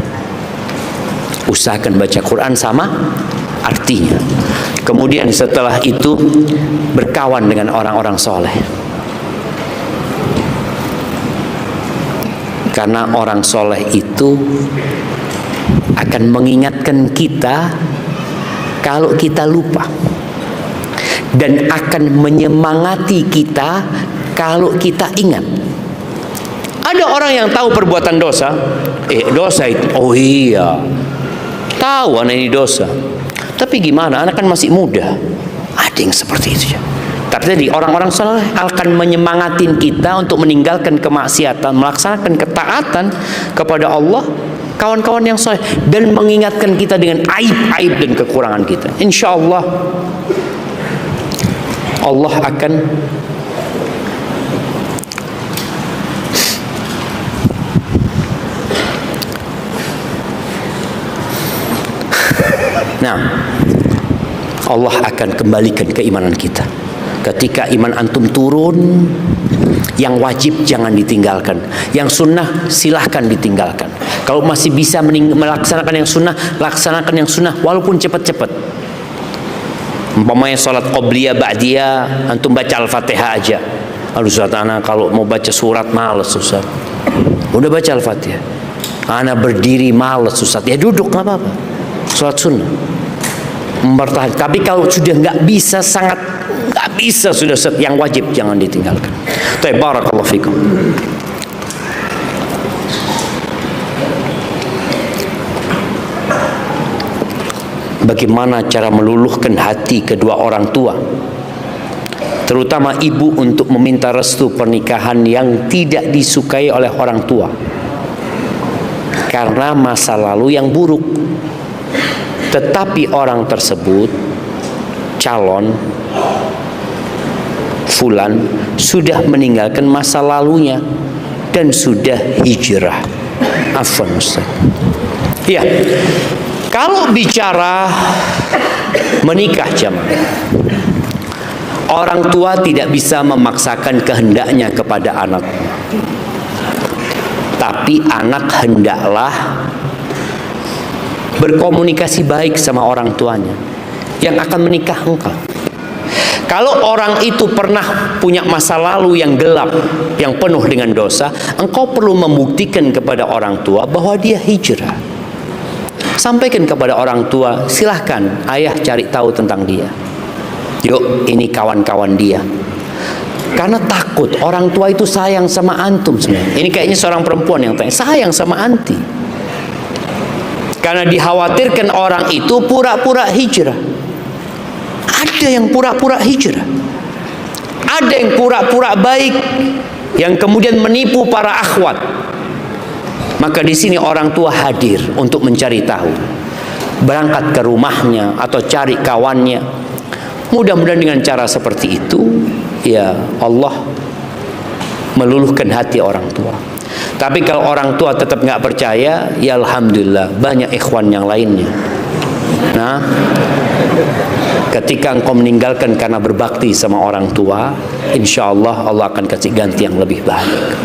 Usahakan baca Quran sama artinya. Kemudian setelah itu berkawan dengan orang-orang soleh. Karena orang soleh itu akan mengingatkan kita kalau kita lupa, dan akan menyemangati kita kalau kita ingat. Ada orang yang tahu perbuatan dosa, dosa itu, oh iya, tahu anak ini dosa, tapi gimana, anak kan masih muda. Ada yang seperti itu ya. Tapi tadi orang-orang saleh akan menyemangatin kita untuk meninggalkan kemaksiatan, melaksanakan ketaatan kepada Allah, kawan-kawan yang saleh, dan mengingatkan kita dengan aib-aib dan kekurangan kita. Insya Allah Allah akan Nah, Allah akan kembalikan keimanan kita. Ketika iman antum turun, yang wajib jangan ditinggalkan, yang sunnah silahkan ditinggalkan. Kalau masih bisa melaksanakan yang sunnah, laksanakan yang sunnah walaupun cepat-cepat. Umpamanya sholat qobliyah ba'diyah, antum baca Al-Fatihah aja. Aduh Ustaz, ana kalau mau baca surat males Ustaz. Udah baca Al-Fatihah. Ana berdiri males Ustaz. Ya duduk nggak apa-apa. Sholat sunnah. Mempertahankan. Tapi kalau sudah nggak bisa, sangat nggak bisa sudah, yang wajib jangan ditinggalkan. Barakallahu fikum. Bagaimana cara meluluhkan hati kedua orang tua, terutama ibu, untuk meminta restu pernikahan yang tidak disukai oleh orang tua karena masa lalu yang buruk, tetapi orang tersebut, calon fulan, sudah meninggalkan masa lalunya dan sudah hijrah. Afwan Ustaz. Ya, kalau bicara menikah jamaah, orang tua tidak bisa memaksakan kehendaknya kepada anak, tapi anak hendaklah berkomunikasi baik sama orang tuanya yang akan menikah engkau. Kalau orang itu pernah punya masa lalu yang gelap, yang penuh dengan dosa, engkau perlu membuktikan kepada orang tua bahwa dia hijrah. Sampaikan kepada orang tua, silahkan ayah cari tahu tentang dia. Yuk, ini kawan-kawan dia. Karena takut orang tua itu sayang sama antum sebenarnya. Ini kayaknya seorang perempuan yang tanya, sayang sama anti. Karena dikhawatirkan orang itu pura-pura hijrah. Ada yang pura-pura hijrah, ada yang pura-pura baik, yang kemudian menipu para akhwat. Maka di sini orang tua hadir untuk mencari tahu, berangkat ke rumahnya atau cari kawannya. Mudah-mudahan dengan cara seperti itu, ya Allah meluluhkan hati orang tua. Tapi kalau orang tua tetap nggak percaya, ya alhamdulillah banyak ikhwan yang lainnya. Nah, ketika engkau meninggalkan karena berbakti sama orang tua, insya Allah Allah akan kasih ganti yang lebih baik.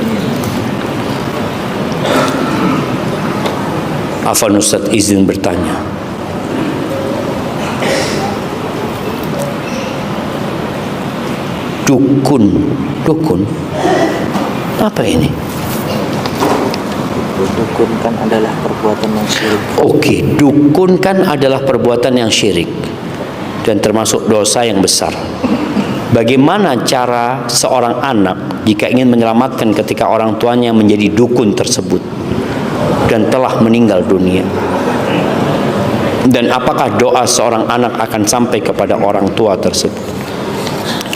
Afwan Ustaz, izin bertanya. Dukun apa ini? Dukun kan adalah perbuatan yang syirik. Oke, dukun kan adalah perbuatan yang syirik dan termasuk dosa yang besar. Bagaimana cara seorang anak jika ingin menyelamatkan ketika orang tuanya menjadi dukun tersebut dan telah meninggal dunia? Dan apakah doa seorang anak akan sampai kepada orang tua tersebut?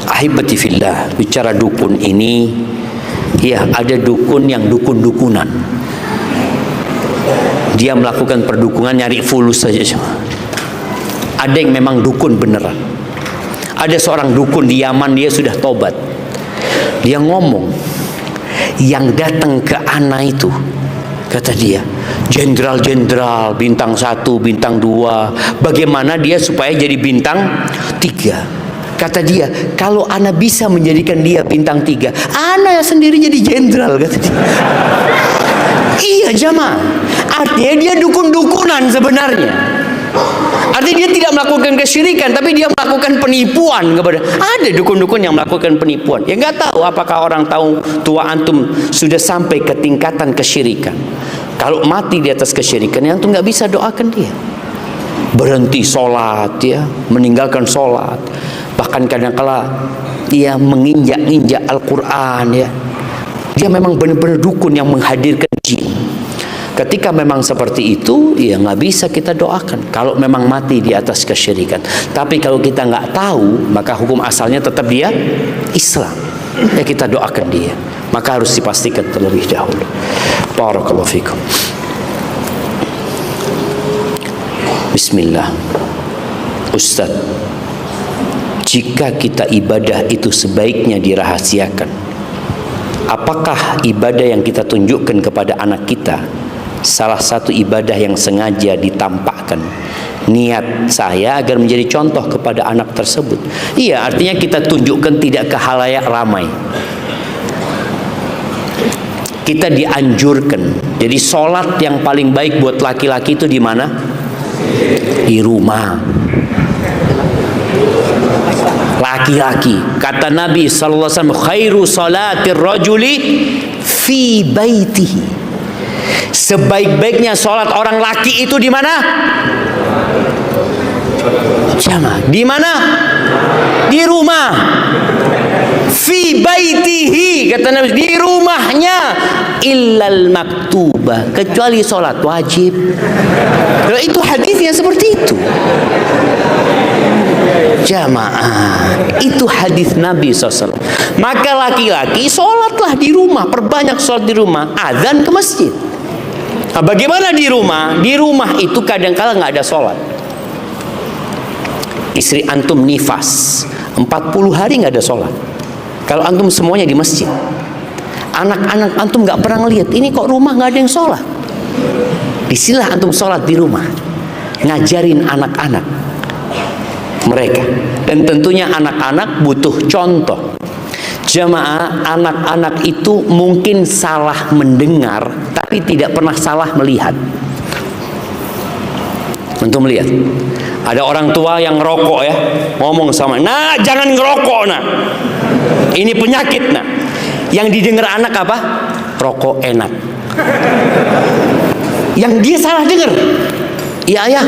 Ahibati fillah, bicara dukun ini, ya ada dukun yang dukun-dukunan. Dia melakukan perdukunan nyari fulus saja. Ada yang memang dukun beneran. Ada seorang dukun di Yaman, dia sudah tobat. Dia ngomong, yang datang ke ana itu, kata dia, jenderal-jenderal, bintang 1, bintang 2, bagaimana dia supaya jadi bintang 3. Kata dia, kalau ana bisa menjadikan dia bintang 3, ana sendiri jadi jenderal, kata dia. Iya jamaah, artinya dia dukun-dukunan sebenarnya. Artinya dia tidak melakukan kesyirikan, tapi dia melakukan penipuan kepada. Ada dukun-dukun yang melakukan penipuan. Ya nggak tahu apakah orang tahu tua antum sudah sampai ke tingkatan kesyirikan. Kalau mati di atas kesyirikan, ya antum nggak bisa doakan dia. Berhenti sholat, ya, meninggalkan sholat. Bahkan kadang-kala dia menginjak-injak Al-Quran, ya. Dia memang benar-benar dukun yang menghadirkan jin. Ketika memang seperti itu, ya nggak bisa kita doakan. Kalau memang mati di atas kesyirikan. Tapi kalau kita nggak tahu, maka hukum asalnya tetap dia Islam. Ya kita doakan dia. Maka harus dipastikan terlebih dahulu. Barakallahu fikum. Bismillah. Ustaz, jika kita ibadah itu sebaiknya dirahasiakan, apakah ibadah yang kita tunjukkan kepada anak kita salah satu ibadah yang sengaja ditampakkan. Niat saya agar menjadi contoh kepada anak tersebut. Iya, artinya kita tunjukkan tidak ke halayak ramai. Kita dianjurkan. Jadi sholat yang paling baik buat laki-laki itu di mana? Di rumah. Laki-laki, kata Nabi sallallahu alaihi wasallam, khairu salatir rajuli fi baitihi. Sebaik-baiknya sholat orang laki itu di mana? Jamaah. Di mana? Di rumah. Fi baitihi, kata Nabi, di rumahnya. Illal maktubah, kecuali sholat wajib. Kalau itu hadisnya seperti itu. Jamaah, itu hadis Nabi SAW. Maka laki-laki sholatlah di rumah, perbanyak sholat di rumah, azan ke masjid. Nah, bagaimana di rumah? Di rumah itu kadang-kala nggak ada sholat. Istri antum nifas 40 hari nggak ada sholat. Kalau antum semuanya di masjid, anak-anak antum nggak pernah ngelihat ini kok rumah nggak ada yang sholat. Disinilah antum sholat di rumah, ngajarin anak-anak mereka. Dan tentunya anak-anak butuh contoh. Jamaah, anak-anak itu mungkin salah mendengar tapi tidak pernah salah melihat. Untuk melihat, ada orang tua yang ngerokok ya, ngomong sama, nah jangan ngerokok nak, ini penyakit nak. Yang didengar anak apa? Rokok enak. Yang dia salah dengar, iya ayah,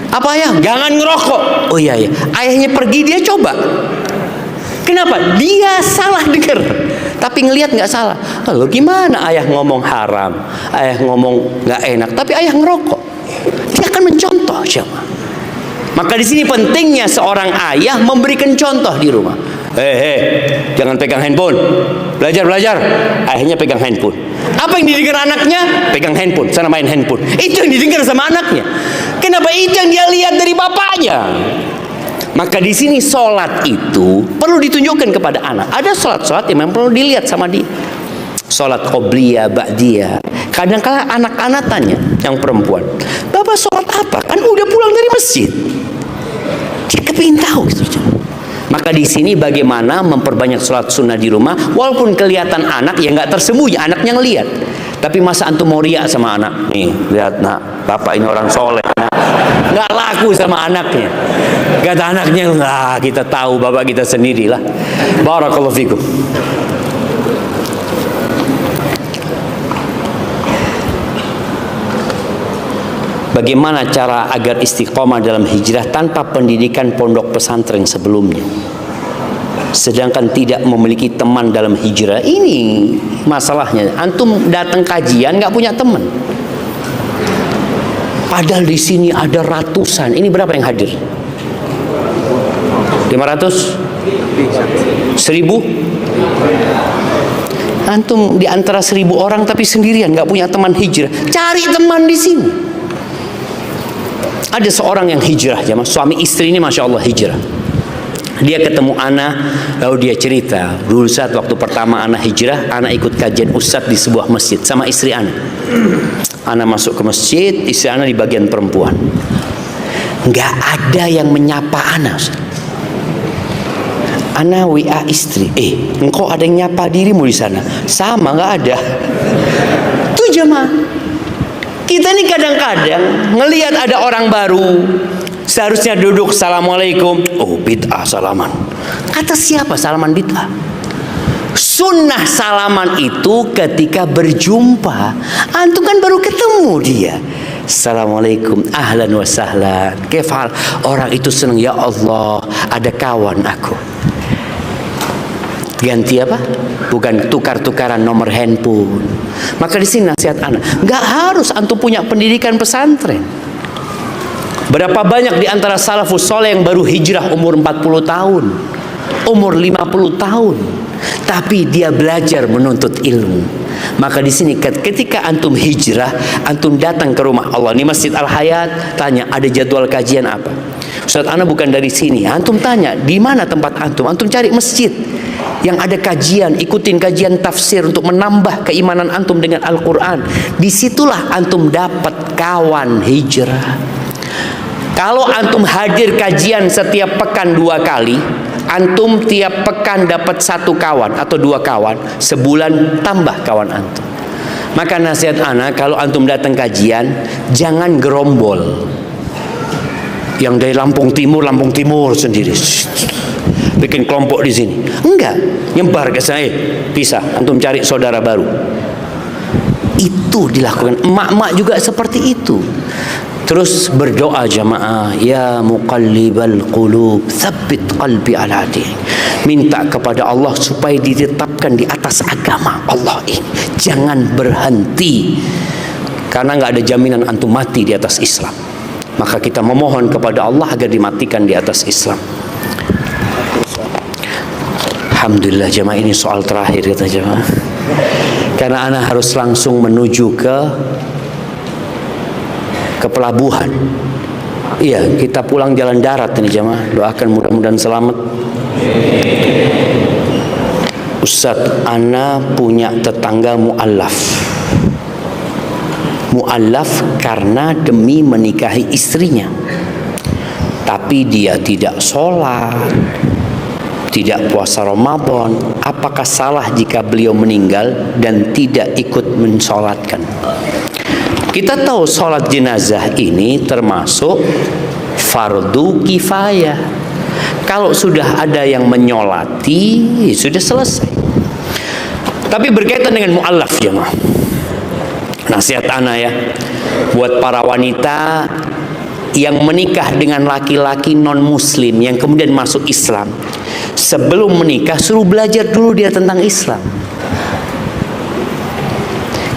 apa ayah? Jangan ngerokok. Oh iya ya. Ayahnya pergi, dia coba. Kenapa? Dia salah dengar, tapi ngelihat nggak salah. Lalu gimana ayah ngomong haram, ayah ngomong nggak enak, tapi ayah ngerokok? Dia akan mencontoh siapa? Maka di sini pentingnya seorang ayah memberikan contoh di rumah. Jangan pegang handphone. Belajar. Ayahnya pegang handphone. Apa yang didengar anaknya? Pegang handphone, sana main handphone. Itu yang didengar sama anaknya. Kenapa? Itu yang dia lihat dari bapaknya. Maka di sini sholat itu perlu ditunjukkan kepada anak. Ada sholat-sholat yang memang perlu dilihat sama dia. Sholat qobliyah, ba'diyah. Kadang-kala anak-anak tanya, yang perempuan, bapak sholat apa? Kan udah pulang dari masjid. Dia kepingin tahu gitu. Maka di sini bagaimana memperbanyak sholat sunnah di rumah, walaupun kelihatan anak ya nggak tersembunyi, anaknya ngelihat. Tapi masa antum mau riak sama anak? Nih, lihat nak, bapak ini orang soleh. Nak. Nggak laku sama anaknya. Kata anaknya, lah kita tahu bapak kita sendirilah. Barakallahu fikum. Bagaimana cara agar istiqomah dalam hijrah tanpa pendidikan pondok pesantren sebelumnya? Sedangkan tidak memiliki teman dalam hijrah. Ini masalahnya. Antum datang kajian nggak punya teman. Padahal di sini ada ratusan. Ini berapa yang hadir? 500? 1000? Antum di antara 1000 orang tapi sendirian, nggak punya teman hijrah. Cari teman di sini. Ada seorang yang hijrah, jamaah, suami istri ini masya Allah hijrah. Dia ketemu anak, lalu dia cerita, dulu saat waktu pertama anak hijrah, anak ikut kajian ustadz di sebuah masjid sama istri anak. Anak masuk ke masjid, istri anak di bagian perempuan. Nggak ada yang menyapa anak. Anak WA istri, engkau ada yang nyapa dirimu di sana? Sama, nggak ada. Tuh jamaah. Kita ini kadang-kadang ngelihat ada orang baru, seharusnya duduk assalamualaikum, oh bid'ah salaman. Kata siapa salaman bid'ah? Sunnah salaman itu ketika berjumpa. Antum kan baru ketemu dia, assalamualaikum, ahlan wa sahlan, kefal. Orang itu senang, ya Allah ada kawan aku. Ganti apa? Bukan tukar-tukaran nomor handphone. Maka di sini nasihat anak, nggak harus antum punya pendidikan pesantren. Berapa banyak di antara salafus soleh yang baru hijrah umur 40 tahun, umur 50 tahun, tapi dia belajar menuntut ilmu. Maka di sini ketika antum hijrah, antum datang ke rumah Allah, ini Masjid Al Hayat, tanya ada jadwal kajian apa? Ustaz ana bukan dari sini. Antum tanya di mana tempat antum? Antum cari masjid. yang ada kajian, ikutin kajian tafsir untuk menambah keimanan antum dengan Al-Quran. Disitulah antum dapat kawan hijrah. Kalau antum hadir kajian setiap pekan 2 kali, antum tiap pekan dapat 1 kawan atau 2 kawan, sebulan tambah kawan antum. Maka nasihat ana, kalau antum datang kajian, jangan gerombol. Yang dari Lampung Timur sendiri, bikin kelompok di sini. Enggak, nyebar ke saya, pisah, antum cari saudara baru. Itu dilakukan. Emak-emak juga seperti itu. Terus berdoa jamaah, ya muqallibal qulub, tsabbit qalbi ala dinik. Minta kepada Allah supaya ditetapkan di atas agama Allah ini. Jangan berhenti, karena nggak ada jaminan antum mati di atas Islam. Maka kita memohon kepada Allah agar dimatikan di atas Islam. Alhamdulillah jemaah, ini soal terakhir kata jemaah. Karena ana harus langsung menuju ke pelabuhan. Iya, kita pulang jalan darat ini jemaah. Doakan mudah-mudahan selamat. Ustadz, ana punya tetangga mu'allaf. Mu'allaf karena demi menikahi istrinya, tapi dia tidak sholat, tidak puasa Ramadan. Apakah salah jika beliau meninggal dan tidak ikut mensolatkan? Kita tahu sholat jenazah ini termasuk fardu kifayah. Kalau sudah ada yang menyolati, sudah selesai. Tapi berkaitan dengan mu'allaf jemaah, nasihat ana ya, buat para wanita yang menikah dengan laki-laki non muslim yang kemudian masuk Islam, sebelum menikah suruh belajar dulu dia tentang Islam.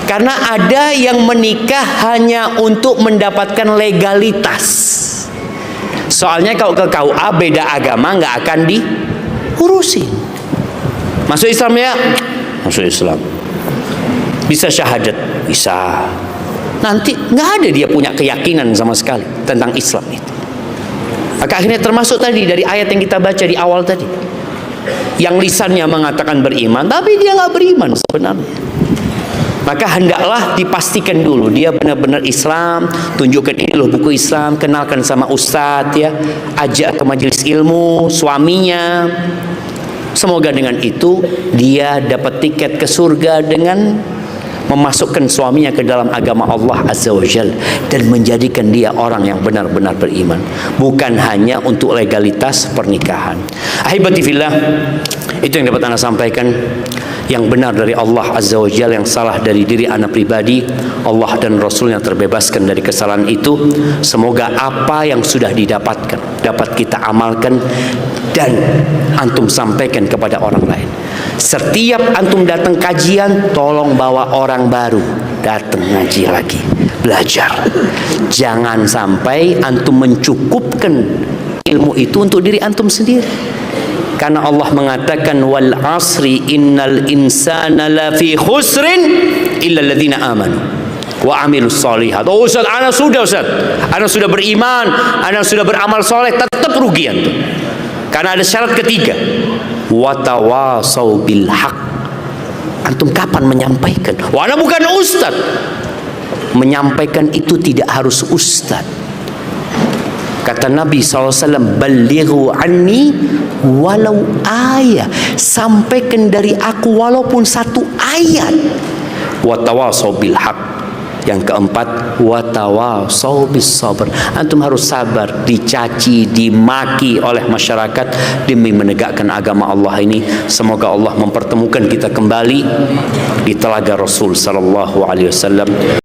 Karena ada yang menikah hanya untuk mendapatkan legalitas. Soalnya kalau ke KUA beda agama nggak akan diurusin. Masuk Islam ya, masuk Islam. Bisa syahadat, bisa. Nanti nggak ada dia punya keyakinan sama sekali tentang Islam itu. Maka akhirnya termasuk tadi dari ayat yang kita baca di awal tadi, yang lisannya mengatakan beriman, tapi dia nggak beriman sebenarnya. Maka hendaklah dipastikan dulu dia benar-benar Islam. Tunjukkan ini loh buku Islam, kenalkan sama ustadz ya, ajak ke majelis ilmu suaminya. Semoga dengan itu dia dapat tiket ke surga dengan memasukkan suaminya ke dalam agama Allah Azza wa Jalla dan menjadikan dia orang yang benar-benar beriman, bukan hanya untuk legalitas pernikahan. Ahibati fillah, itu yang dapat Anda sampaikan. Yang benar dari Allah Azza wa Jalla, yang salah dari diri Anda pribadi. Allah dan Rasulnya terbebaskan dari kesalahan itu. Semoga apa yang sudah didapatkan dapat kita amalkan dan antum sampaikan kepada orang lain. Setiap antum datang kajian, tolong bawa orang baru datang ngaji lagi, belajar. Jangan sampai antum mencukupkan ilmu itu untuk diri antum sendiri. Karena Allah mengatakan wal asri innal insana lafi khusrin illa alladziina amanu wa amilus shalihat. Oh Ustaz, ana sudah beriman, ana sudah beramal soleh, tetap rugi antum. Karena ada syarat ketiga, watawasau bil haq. Antum kapan menyampaikan? Wah, ana bukan ustaz. Menyampaikan itu tidak harus ustaz. Kata Nabi SAW, balighu anni walau ayat. Sampaikan dari aku walaupun 1 ayat. Watawasau bil haq. Yang keempat, watawasau bis sabr. Antum harus sabar, dicaci, dimaki oleh masyarakat demi menegakkan agama Allah ini. Semoga Allah mempertemukan kita kembali di telaga Rasul sallallahu alaihi wasallam.